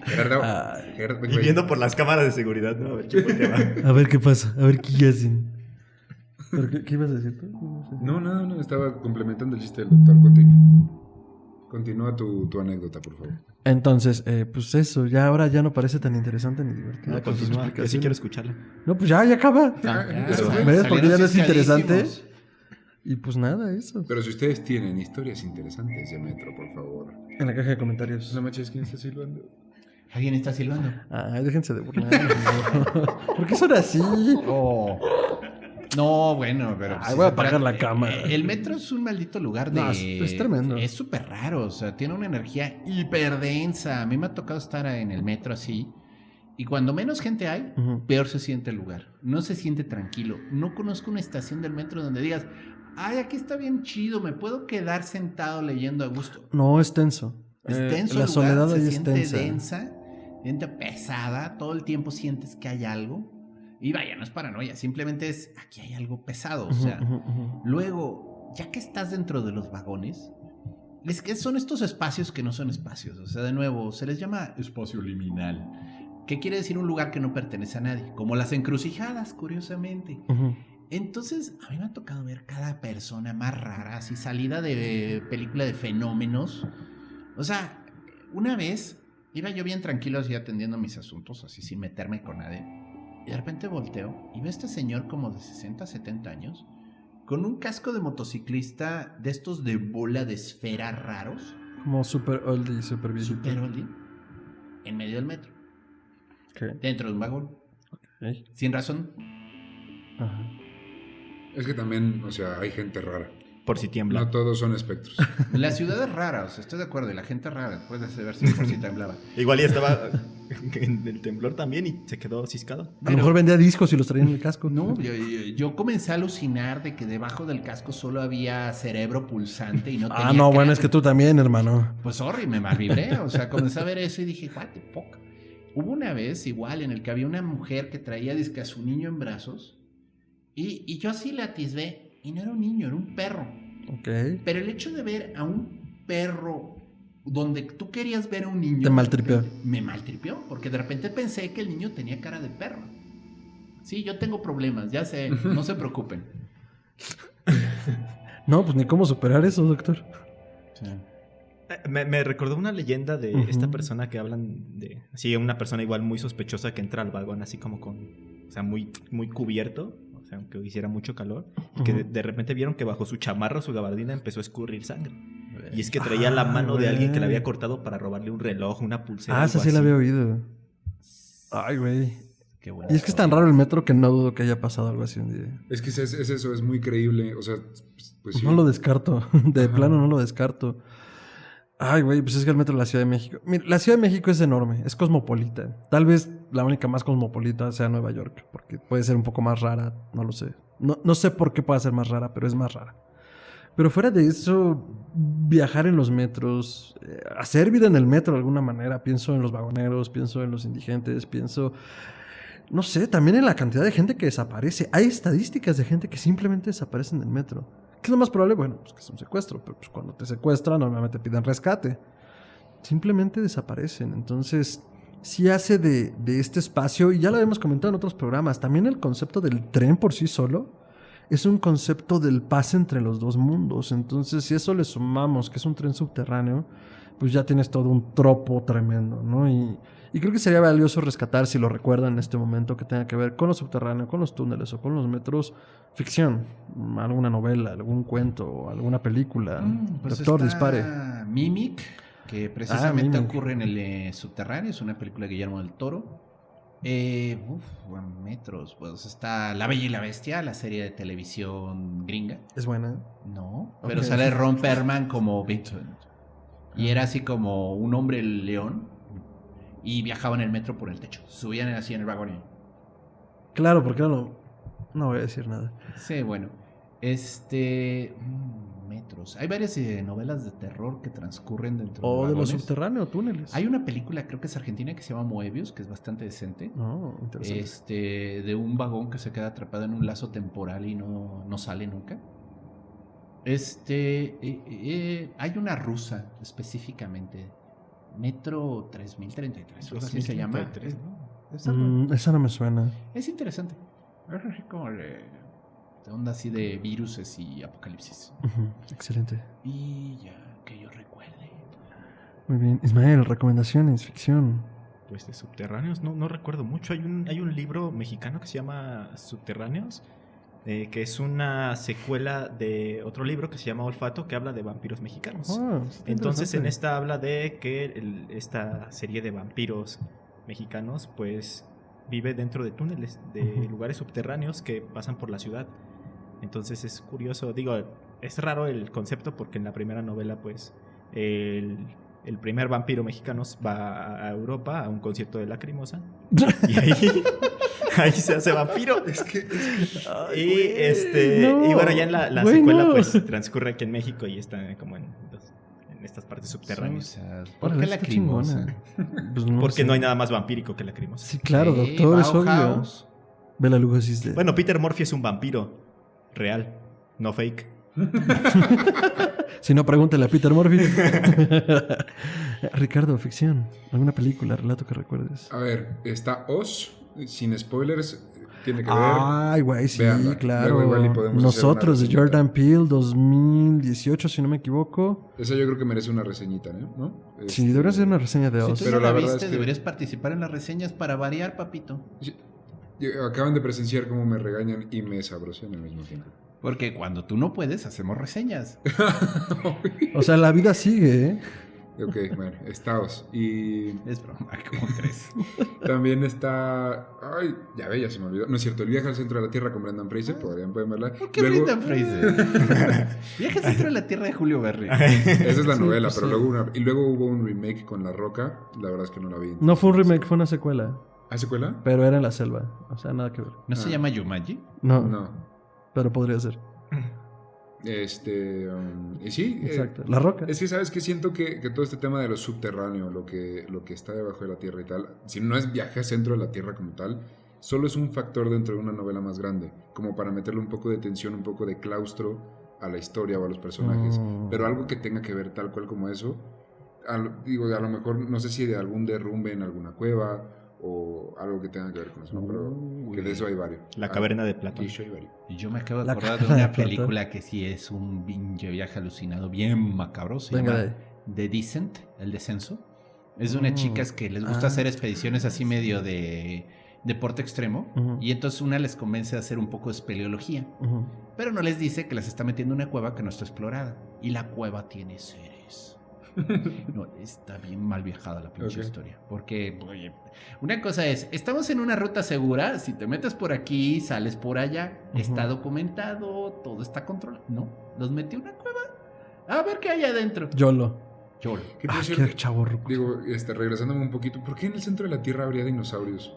D: Gerardo,
B: Ay.
D: Gerardo,
E: Y
D: güey.
E: viendo por las cámaras de seguridad, ¿no? A ver qué volteaba.
B: A ver qué pasa, a ver qué hacen. ¿Pero qué ibas a decir tú?
D: No, estaba complementando el chiste del doctor. Continúa tu anécdota, por favor.
B: Entonces, pues eso, ya ahora ya no parece tan interesante ni divertido.
E: Ah, continúa, que sí quiero escucharla.
B: No, pues ya acaba.
D: Eso fue.
B: ¿Ves? Porque ya no es
C: Salieron
B: interesante.
C: ciscadísimos.
B: Y pues nada, eso.
D: Pero si ustedes tienen historias interesantes de metro, por favor.
B: En la caja de comentarios.
D: No manches, ¿quién está silbando?
C: Alguien está silbando.
B: Ay, déjense de burlar. ¿Por qué son así?
C: Oh. No, bueno, pero...
B: Ay, voy a apagar la cámara.
C: El metro es un maldito lugar de...
B: No, es tremendo.
C: Es súper raro, o sea, tiene una energía hiper densa. A mí me ha tocado estar en el metro así. Y cuando menos gente hay,
B: Ujú.
C: peor se siente el lugar. No se siente tranquilo. No conozco una estación del metro donde digas, ay, aquí está bien chido, me puedo quedar sentado leyendo a gusto.
B: No, es tenso.
C: Es tenso
B: La
C: el lugar,
B: soledad
C: se
B: ahí es
C: siente
B: tensa.
C: densa, siente pesada, todo el tiempo sientes que hay algo. Y vaya, no es paranoia, simplemente es, aquí hay algo pesado, o sea.
B: Ujú, ujú, ujú.
C: Luego, ya que estás dentro de los vagones, es que son estos espacios que no son espacios, o sea, de nuevo, se les llama espacio liminal. ¿Qué quiere decir un lugar que no pertenece a nadie? Como las encrucijadas, curiosamente.
B: Ujú.
C: Entonces, a mí me ha tocado ver cada persona más rara, así salida de película de fenómenos. O sea, una vez iba yo bien tranquilo así atendiendo mis asuntos, así sin meterme con nadie. Y de repente volteo y veo a este señor como de 60, 70 años, con un casco de motociclista de estos de bola de esfera raros,
B: Como super oldie, super viejito.
C: super oldie, en medio del metro,
B: Ok.
C: dentro de un vagón,
B: Ok.
C: sin razón.
B: Ajá.
D: Es que también, o sea, hay gente rara.
E: Por si tiembla.
D: No todos son espectros.
C: La ciudad es rara, o sea, estoy de acuerdo, y la gente es rara. Puede ver si por si temblaba.
E: Igual ya estaba en el temblor también y se quedó ciscado.
B: A lo mejor vendía discos y los traía en el casco.
C: No, yo comencé a alucinar de que debajo del casco solo había cerebro pulsante y no tenía
B: No, bueno,
C: cráneo.
B: es que tú también, hermano.
C: Pues sorry, me malvibré. O sea, comencé a ver eso y dije, what the fuck. Hubo una vez igual en el que había una mujer que traía dizque a su niño en brazos y yo así la atisbé y no era un niño, era un perro.
B: Ok.
C: Pero el hecho de ver a un perro donde tú querías ver a un niño...
B: Te maltripeó.
C: Me maltripeó, porque de repente pensé que el niño tenía cara de perro. Sí, yo tengo problemas, ya sé, no se preocupen.
B: No, pues ni cómo superar eso, doctor.
C: Sí.
E: Me recordó una leyenda de
B: Ujú.
E: esta persona que hablan de... Así, una persona igual muy sospechosa que entra al vagón así como con... O sea, muy, muy cubierto. O sea, aunque hiciera mucho calor. Y que
B: Ujú.
E: de repente vieron que bajo su chamarra o su gabardina empezó a escurrir sangre. Y es que traía la mano de alguien que le había cortado para robarle un reloj, una pulsera.
B: Esa
E: algo
B: sí la
E: así.
B: había oído. Ay, güey.
C: Qué bueno.
B: Y es que es tan raro el metro que no dudo que haya pasado algo así un día.
D: Es que es eso, es muy creíble. O sea, pues sí.
B: No lo descarto. De
D: Ajá.
B: plano no lo descarto. Ay, güey, pues es que el metro de la Ciudad de México. Mira, la Ciudad de México es enorme, es cosmopolita. Tal vez la única más cosmopolita sea Nueva York, porque puede ser un poco más rara, no lo sé. No sé por qué pueda ser más rara, pero es más rara. Pero fuera de eso, viajar en los metros, hacer vida en el metro de alguna manera, pienso en los vagoneros, pienso en los indigentes, pienso, no sé, también en la cantidad de gente que desaparece. Hay estadísticas de gente que simplemente desaparece en el metro. ¿Qué es lo más probable? Bueno, pues que es un secuestro, pero pues cuando te secuestran normalmente piden rescate. Simplemente desaparecen. Entonces, sí hace de este espacio, y ya lo habíamos comentado en otros programas, también el concepto del tren por sí solo es un concepto del pase entre los dos mundos. Entonces, si eso le sumamos que es un tren subterráneo, pues ya tienes todo un tropo tremendo, ¿no? Y creo que sería valioso rescatar, si lo recuerdan en este momento, que tenga que ver con lo subterráneo, con los túneles o con los metros, ficción, alguna novela, algún cuento, alguna película.
C: Pues
B: Doctor,
C: está
B: dispare.
C: Mimic, que precisamente
B: Mimic.
C: ocurre en el subterráneo, es una película de Guillermo del Toro. Bueno, metros, pues está La Bella y la Bestia, la serie de televisión gringa.
B: Es buena.
C: No, pero
B: Ok.
C: sale Ron Perlman como Vincent. Y era así como un hombre león y viajaba en el metro por el techo. Subían así en el vagón.
B: Claro, porque no voy a decir nada.
C: Sí, bueno. Metros. Hay varias novelas de terror que transcurren dentro
B: O de lo
C: vagones.
B: subterráneo, túneles.
C: Hay una película, creo que es argentina, que se llama Moebius, que es bastante decente.
B: No, interesante.
C: De un vagón que se queda atrapado en un lazo temporal y no sale nunca. Hay una rusa específicamente, Metro 3033, algo así se llama.
E: 2033, ¿no?
B: Esa no me suena.
C: Es interesante. Es así como de onda así de viruses y apocalipsis.
B: Ujú, excelente.
C: Y ya que yo recuerde.
B: Muy bien. Ismael, recomendaciones, ficción.
E: Pues de subterráneos, no recuerdo mucho. Hay un libro mexicano que se llama Subterráneos, que es una secuela de otro libro que se llama Olfato, que habla de vampiros mexicanos.
B: Está
E: Entonces en
B: interesante.
E: esta habla de que esta serie de vampiros mexicanos pues vive dentro de túneles, de
B: Ujú.
E: lugares subterráneos que pasan por la ciudad. Entonces es curioso, digo, es raro el concepto porque en la primera novela pues el primer vampiro mexicano va a Europa a un concierto de Lacrimosa y ahí se hace vampiro.
D: Es que
E: Y bueno, ya en la
B: güey,
E: secuela
B: no.
E: pues transcurre aquí en México y está como en estas partes subterráneas.
C: ¿Por
B: Órale,
C: qué
B: está
C: Lacrimosa?
B: chingona. Pues no
E: Porque
B: sé.
E: no hay nada más vampírico que Lacrimosa.
B: Sí, claro,
C: Sí,
B: doctor, es obvio.
C: Bauhaus.
B: Bela Lugosi's de...
E: Bueno, Peter Murphy es un vampiro real, no fake.
B: Si no, pregúntale a Peter Murphy. Ricardo, ficción. ¿Alguna película, relato que recuerdes?
D: A ver, está Oz, sin spoilers, tiene que ver.
B: Ay, güey, sí,
D: Véanla.
B: claro.
D: Luego igual y podemos
B: Nosotros, de
D: hacer una
B: Jordan Peele, 2018, si no me equivoco.
D: Esa yo creo que merece una reseñita, ¿no?
B: Sí, debería ser una reseña de
C: Si
B: Oz.
C: tú
D: Pero
C: no la
D: la verdad
C: viste,
D: es que-
C: deberías participar en las reseñas para variar, papito.
D: Sí. Acaban de presenciar cómo me regañan y me sabrosean al mismo tiempo.
C: Porque cuando tú no puedes, hacemos reseñas.
B: O sea, la vida sigue, ¿eh?
D: Ok, bueno, Estados. Y
C: Es broma, ¿cómo crees?
D: también está... Ay, ya se me olvidó. No es cierto, El viaje al centro de la Tierra con Brendan Fraser, pueden verla.
C: ¿Por qué Brendan Fraser? Viaje al centro de la Tierra de Julio Verne.
D: Esa es la
B: Sí,
D: novela,
B: pues
D: pero
B: sí.
D: luego hubo un remake con La Roca. La verdad es que no la vi.
B: No fue un remake, fue una secuela.
D: ¿Ah, secuela?
B: Pero era en la selva. O sea, nada que ver.
C: ¿No se llama Yumanji?
B: No,
D: No.
B: pero podría ser.
D: Y sí.
B: Exacto. La Roca.
D: Es que, ¿sabes qué? Siento que todo este tema de lo subterráneo, lo que está debajo de la Tierra y tal, si no es viaje al centro de la Tierra como tal, solo es un factor dentro de una novela más grande, como para meterle un poco de tensión, un poco de claustro a la historia o a los personajes. Pero algo que tenga que ver tal cual como eso, a lo mejor, no sé si de algún derrumbe en alguna cueva o algo que tenga que ver con eso, ¿no? Pero que de eso hay varios.
E: La caverna de Platón.
D: Dicho hay varios.
C: Y yo me acabo de
B: La
C: acordar de
B: cara de
C: una
B: Platón.
C: película que sí es un pinche viaje alucinado, bien macabro. Se
B: Venga
C: llama
B: de ahí.
C: The Descent, El Descenso. Es de unas chicas que les gusta hacer expediciones así medio de deporte extremo.
B: Ujú.
C: Y entonces una les convence a hacer un poco de espeleología.
B: Ujú.
C: Pero no les dice que las está metiendo en una cueva que no está explorada. Y la cueva tiene seres. No, está bien mal viajada la pinche
D: Ok.
C: historia. Porque, oye, una cosa es, estamos en una ruta segura, si te metes por aquí, sales por allá,
B: Ujú.
C: está documentado, todo está controlado. No, los metí en una cueva. A ver qué hay adentro.
B: YOLO.
C: Cholo.
D: Que por
B: Ah,
D: cierto,
B: qué chavorruco.
D: digo, regresándome un poquito, ¿por qué en el centro de la Tierra habría dinosaurios?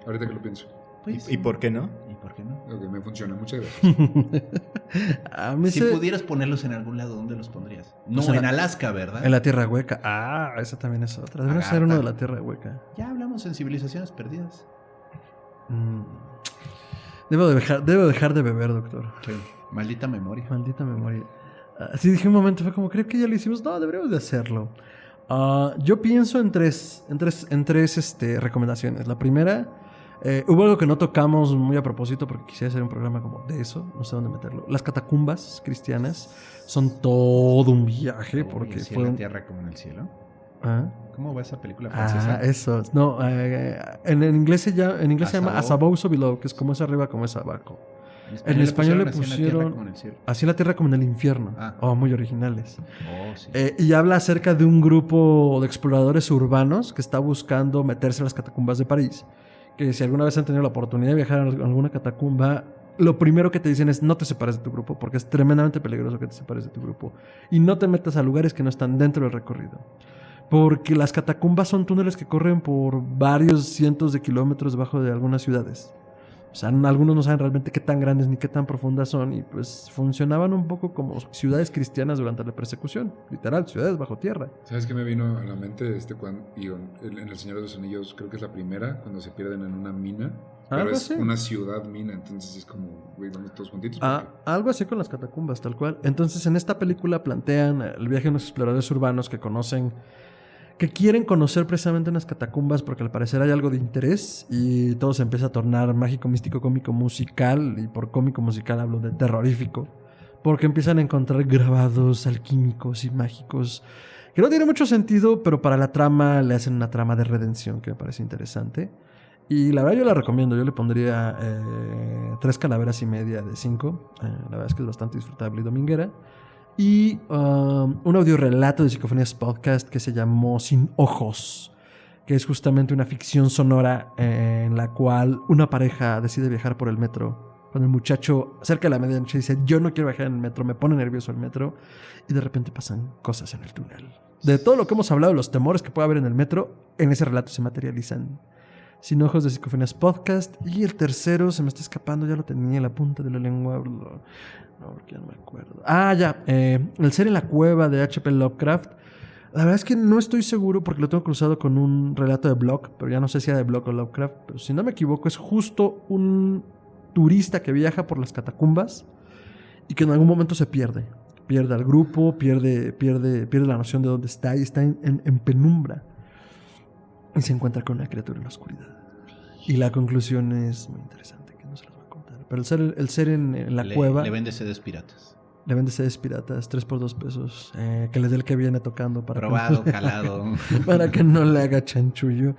D: Ahorita que lo pienso.
C: Pues,
E: ¿Y por qué no?
C: ¿Y por qué no?
D: Ok, me funciona, muchas gracias.
B: A mí
C: Si
B: se...
C: pudieras ponerlos en algún lado, ¿dónde los pondrías? No,
B: Pues en
C: en
B: la-
C: Alaska, ¿verdad?
B: En la Tierra Hueca. Ah, esa también es otra. Debería ser uno de la Tierra Hueca.
C: Ya hablamos en Civilizaciones Perdidas.
B: Mm. Debo dejar de beber, doctor.
C: Sí. Maldita memoria.
B: Maldita memoria. Así dije un momento, fue como, creo que ya lo hicimos. No, deberíamos de hacerlo. Yo pienso en tres recomendaciones. La primera, hubo algo que no tocamos muy a propósito porque quisiera hacer un programa como de eso, no sé dónde meterlo. Las catacumbas cristianas son todo un viaje porque
C: Uy, así en
B: fueron...
C: la tierra como en el cielo.
B: ¿Ah?
C: ¿Cómo va esa película francesa?
B: Eso. No, en inglés se llama As
C: Above.
B: Above, So Below, que es como es arriba, como es abajo. En
C: le
B: español le
C: así en la tierra
B: pusieron
C: como en el cielo.
B: Así la tierra como en el infierno.
C: Ah.
B: Oh, muy originales.
C: Oh, sí.
B: Y habla acerca de un grupo de exploradores urbanos que está buscando meterse en las catacumbas de París. Que si alguna vez han tenido la oportunidad de viajar a alguna catacumba, lo primero que te dicen es no te separes de tu grupo, porque es tremendamente peligroso que te separes de tu grupo. Y no te metas a lugares que no están dentro del recorrido. Porque las catacumbas son túneles que corren por varios cientos de kilómetros debajo de algunas ciudades. O sea, algunos no saben realmente qué tan grandes ni qué tan profundas son y pues funcionaban un poco como ciudades cristianas durante la persecución. Literal, ciudades bajo tierra.
D: ¿Sabes qué me vino a la mente? En El Señor de los Anillos, creo que es la primera, cuando se pierden en una mina. Pero
B: Algo
D: es
B: así.
D: una ciudad mina, entonces es como, güey, vamos todos juntitos.
B: Algo así con las catacumbas, tal cual. Entonces, en esta película plantean el viaje de unos exploradores urbanos que quieren conocer precisamente unas catacumbas porque al parecer hay algo de interés y todo se empieza a tornar mágico, místico, cómico, musical, y por cómico musical hablo de terrorífico, porque empiezan a encontrar grabados alquímicos y mágicos que no tiene mucho sentido, pero para la trama le hacen una trama de redención que me parece interesante. Y la verdad yo la recomiendo, yo le pondría 3 calaveras y media de 5. La verdad es que es bastante disfrutable y dominguera. Y un audiorelato de Psicofonías Podcast que se llamó Sin Ojos, que es justamente una ficción sonora en la cual una pareja decide viajar por el metro. Cuando el muchacho cerca de la medianoche dice, yo no quiero viajar en el metro, me pone nervioso el metro, y de repente pasan cosas en el túnel. De todo lo que hemos hablado, los temores que puede haber en el metro, en ese relato se materializan. Sin Ojos de Psicofonías Podcast. Y el tercero se me está escapando, ya lo tenía en la punta de la lengua. No, porque ya no me acuerdo. Ya. El ser en la cueva de H.P. Lovecraft. La verdad es que no estoy seguro porque lo tengo cruzado con un relato de Bloch, pero ya no sé si era de Bloch o Lovecraft. Pero si no me equivoco, es justo un turista que viaja por las catacumbas y que en algún momento se pierde. Pierde al grupo, pierde la noción de dónde está y está en penumbra. Y se encuentra con una criatura en la oscuridad. Y la conclusión es muy interesante, que no se las voy a contar. Pero el ser en la cueva...
C: Le vende CDs piratas.
B: Le vende CDs piratas, 3 por 2 pesos. Que les dé el que viene tocando.
C: Probado, calado.
B: Para que no le haga chanchullo.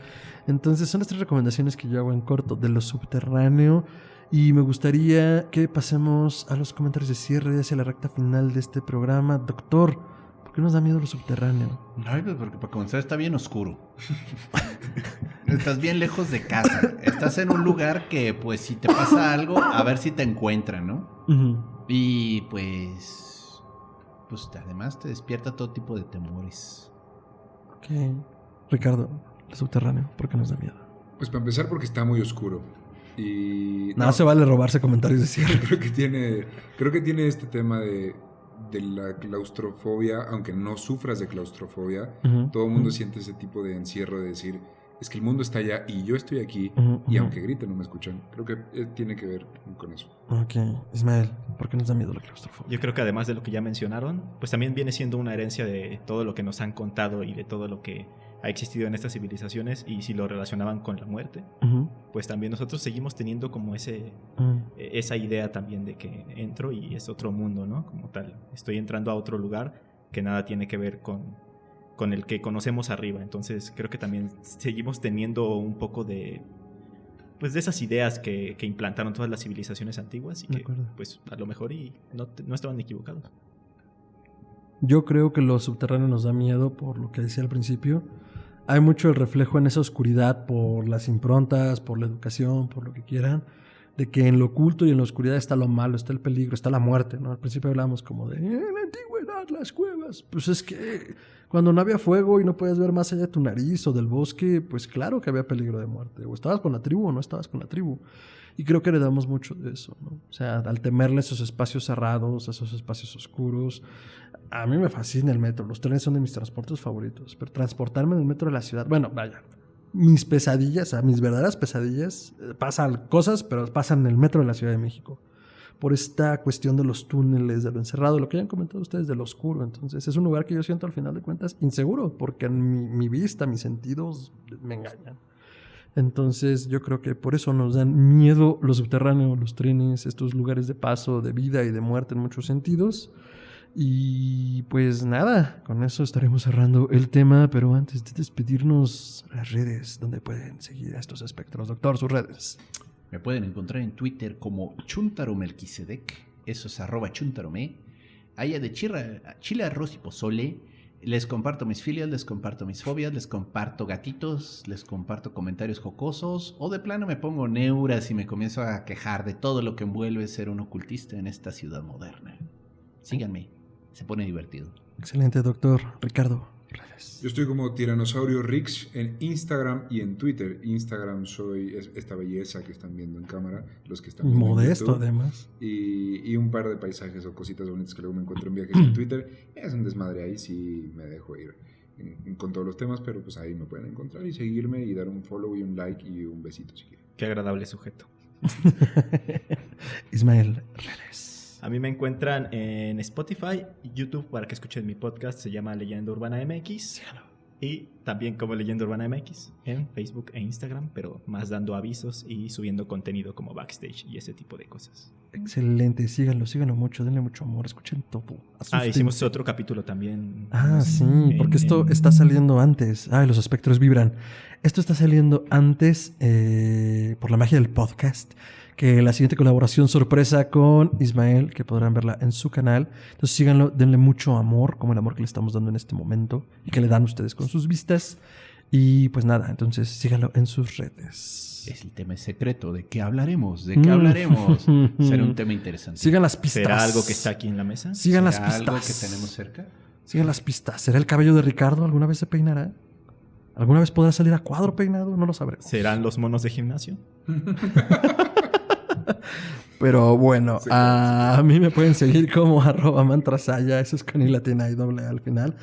B: Entonces son las 3 recomendaciones que yo hago en corto de lo subterráneo. Y me gustaría que pasemos a los comentarios de cierre hacia la recta final de este programa. Doctor, ¿por ¿Por qué nos da miedo lo subterráneo?
C: Ay, pues porque para comenzar está bien oscuro. Estás bien lejos de casa. Estás en un lugar que, pues, si te pasa algo, a ver si te encuentran, ¿no? Y pues además te despierta todo tipo de temores.
B: Ok. Ricardo, lo subterráneo, ¿por qué nos da miedo?
D: Pues para empezar porque está muy oscuro. Y
B: No se vale robarse comentarios de cierre.
D: creo que tiene este tema de la claustrofobia, aunque no sufras de claustrofobia, todo el mundo siente ese tipo de encierro de decir, es que el mundo está allá y yo estoy aquí, y aunque griten no me escuchan. Creo que tiene que ver con eso.
B: Ok. Ismael, ¿por qué nos da miedo la claustrofobia?
E: Yo creo que además de lo que ya mencionaron, pues también viene siendo una herencia de todo lo que nos han contado y de todo lo que ha existido en estas civilizaciones, y si lo relacionaban con la muerte, pues también nosotros seguimos teniendo como esa idea también de que entro y es otro mundo, ¿no? Como tal, estoy entrando a otro lugar que nada tiene que ver con el que conocemos arriba. Entonces creo que también seguimos teniendo un poco de esas ideas que implantaron todas las civilizaciones antiguas y que pues a lo mejor y no estaban equivocados.
B: Yo creo que lo subterráneo nos da miedo por lo que decía al principio. Hay mucho el reflejo en esa oscuridad por las improntas, por la educación, por lo que quieran, de que en lo oculto y en la oscuridad está lo malo, está el peligro, está la muerte, ¿no? Al principio hablábamos como de, en la antigüedad, las cuevas. Pues es que cuando no había fuego y no podías ver más allá de tu nariz o del bosque, pues claro que había peligro de muerte. O estabas con la tribu o no estabas con la tribu. Y creo que heredamos mucho de eso, ¿no? O sea, al temerle esos espacios cerrados, esos espacios oscuros. A mí me fascina el metro. Los trenes son de mis transportes favoritos. Pero transportarme en el metro de la ciudad... Bueno, vaya. Mis pesadillas, mis verdaderas pesadillas, pasan cosas, pero pasan en el metro de la Ciudad de México. Por esta cuestión de los túneles, de lo encerrado, lo que ya han comentado ustedes, de lo oscuro. Entonces, es un lugar que yo siento al final de cuentas inseguro, porque en mi vista, mis sentidos me engañan. Entonces yo creo que por eso nos dan miedo los subterráneos, los trenes, estos lugares de paso, de vida y de muerte en muchos sentidos. Y pues nada, con eso estaremos cerrando el tema, pero antes de despedirnos, las redes donde pueden seguir a estos espectros. Doctor, sus redes.
C: Me pueden encontrar en Twitter como Chuntaromelquisedec, eso es @chuntarome. Allá de chile, arroz y pozole. Les comparto mis filias, les comparto mis fobias, les comparto gatitos, les comparto comentarios jocosos, o de plano me pongo neuras y me comienzo a quejar de todo lo que envuelve ser un ocultista en esta ciudad moderna. Síganme, se pone divertido.
B: Excelente, doctor. Ricardo, redes.
D: Yo estoy como Tiranosaurio Rix en Instagram y en Twitter. Instagram soy esta belleza que están viendo en cámara, los que están viendo
B: modesto,
D: en YouTube,
B: además.
D: y un par de paisajes o cositas bonitas que luego me encuentro en viajes en Twitter. Es un desmadre, ahí sí me dejo ir con todos los temas, pero pues ahí me pueden encontrar y seguirme y dar un follow y un like y un besito si quieren.
E: Qué agradable sujeto.
B: Ismael, redes.
E: A mí me encuentran en Spotify y YouTube para que escuchen mi podcast. Se llama Leyenda Urbana MX.
B: Síganlo.
E: Y también como Leyenda Urbana MX en Facebook e Instagram, pero más dando avisos y subiendo contenido como backstage y ese tipo de cosas.
B: Excelente, síganlo mucho, denle mucho amor, escuchen todo. Asústense.
E: Hicimos otro capítulo también.
B: Sí, porque esto está saliendo antes. Los espectros vibran. Esto está saliendo antes por la magia del podcast, que la siguiente colaboración sorpresa con Ismael, que podrán verla en su canal. Entonces síganlo, denle mucho amor, como el amor que le estamos dando en este momento y que le dan ustedes con sus vistas. Y pues nada, entonces síganlo en sus redes.
C: Es el tema secreto. ¿De qué hablaremos? ¿De qué hablaremos? Será un tema interesante.
B: Sigan las pistas.
E: ¿Será algo que está aquí en la mesa?
B: Sigan las
C: ¿Será
B: pistas.
C: algo que tenemos cerca?
B: Sigan las pistas. ¿Será el cabello de Ricardo? ¿Alguna vez se peinará? ¿Alguna vez podrá salir a cuadro peinado? No lo sabremos.
E: ¿Serán los monos de gimnasio?
B: Pero bueno, a mí me pueden seguir como @mantrasaya, eso es con I latina y doble A al final,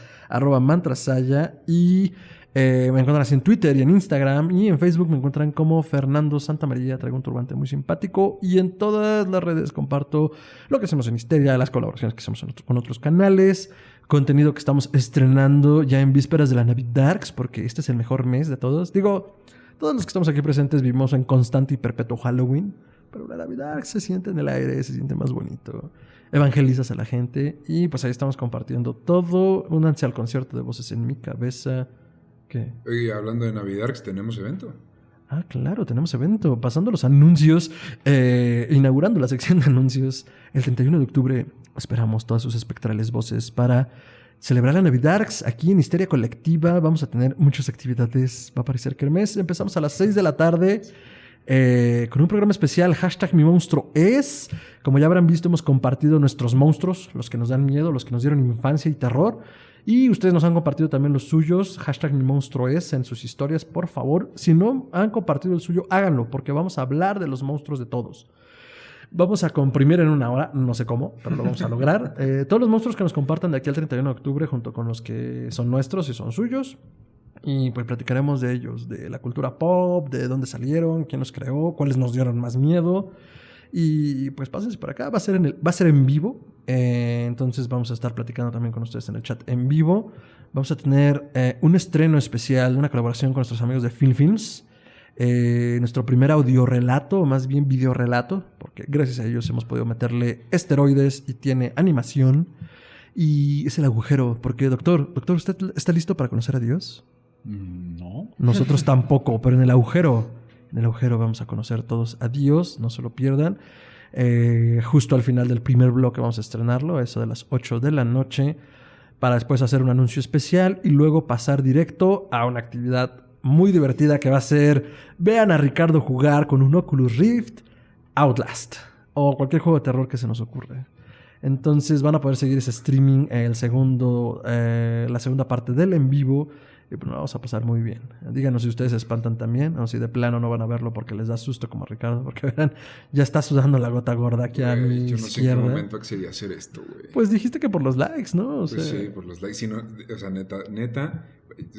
B: @mantrasaya, y me encuentran así en Twitter y en Instagram, y en Facebook me encuentran como Fernando Santamaría. Traigo un turbante muy simpático, y en todas las redes comparto lo que hacemos en Histeria, las colaboraciones que hacemos con otros canales, contenido que estamos estrenando ya en vísperas de la Navidarks, porque este es el mejor mes de todos. Digo, todos los que estamos aquí presentes vivimos en constante y perpetuo Halloween, pero la Navidad se siente en el aire, se siente más bonito. Evangelizas a la gente y pues ahí estamos compartiendo todo. Únanse al concierto de Voces en mi Cabeza. ¿Qué?
D: Oye, hablando de Navidad, ¿tenemos evento?
B: Claro, tenemos evento. Pasando los anuncios, inaugurando la sección de anuncios, el 31 de octubre esperamos todas sus espectrales voces para celebrar la Navidarks aquí en Histeria Colectiva. Vamos a tener muchas actividades. Va a aparecer Kermés. Empezamos a las 6 de la tarde con un programa especial, #MiMonstruoEs. Como ya habrán visto, hemos compartido nuestros monstruos, los que nos dan miedo, los que nos dieron infancia y terror. Y ustedes nos han compartido también los suyos, #MiMonstruoEs en sus historias, por favor. Si no han compartido el suyo, háganlo, porque vamos a hablar de los monstruos de todos. Vamos a comprimir en 1 hora, no sé cómo, pero lo vamos a lograr. Todos los monstruos que nos compartan de aquí al 31 de octubre, junto con los que son nuestros y son suyos. Y pues platicaremos de ellos, de la cultura pop, de dónde salieron, quién los creó, cuáles nos dieron más miedo. Y pues pásense por acá, va a ser en vivo. Entonces vamos a estar platicando también con ustedes en el chat en vivo. Vamos a tener un estreno especial, una colaboración con nuestros amigos de Films. Nuestro primer audiorelato, o más bien videorelato, porque gracias a ellos hemos podido meterle esteroides y tiene animación. Y es el agujero, porque doctor, ¿usted está listo para conocer a Dios?
C: No.
B: Nosotros tampoco, pero en el agujero vamos a conocer todos a Dios, no se lo pierdan. Justo al final del primer bloque vamos a estrenarlo, a eso de las 8 de la noche, para después hacer un anuncio especial y luego pasar directo a una actividad muy divertida que va a ser: vean a Ricardo jugar con un Oculus Rift Outlast o cualquier juego de terror que se nos ocurra. Entonces van a poder seguir ese streaming, la segunda parte del en vivo. Y pues nos vamos a pasar muy bien. Díganos si ustedes se espantan también, o si de plano no van a verlo porque les da susto como a Ricardo, porque verán, ya está sudando la gota gorda aquí a mi
D: yo no sé en
B: izquierda.
D: qué momento accedí a hacer esto, güey.
B: Pues dijiste que por los likes, ¿no?
D: Pues sí, por los likes. Si no, o sea, neta,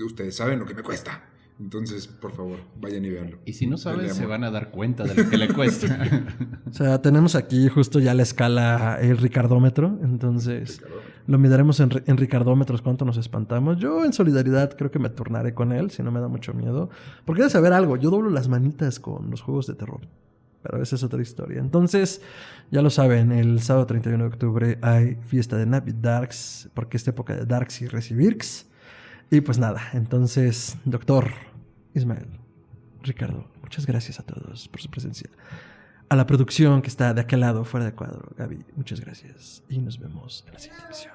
D: ustedes saben lo que me cuesta. Entonces, por favor, vayan y véanlo.
C: Y si no saben,
D: Denle
C: se
D: amor.
C: van a dar cuenta de lo que le cuesta.
B: O sea, tenemos aquí justo ya la escala, el Ricardómetro. Entonces, lo midaremos en Ricardómetros cuánto nos espantamos. Yo, en solidaridad, creo que me turnaré con él, si no me da mucho miedo. Porque debes saber algo, yo doblo las manitas con los juegos de terror. Pero esa es otra historia. Entonces, ya lo saben, el sábado 31 de octubre hay fiesta de Navidarks, porque es época de Darks y Recibirks. Y pues nada, entonces, doctor Ismael, Ricardo, muchas gracias a todos por su presencia. A la producción que está de aquel lado, fuera de cuadro, Gaby, muchas gracias. Y nos vemos en la siguiente emisión.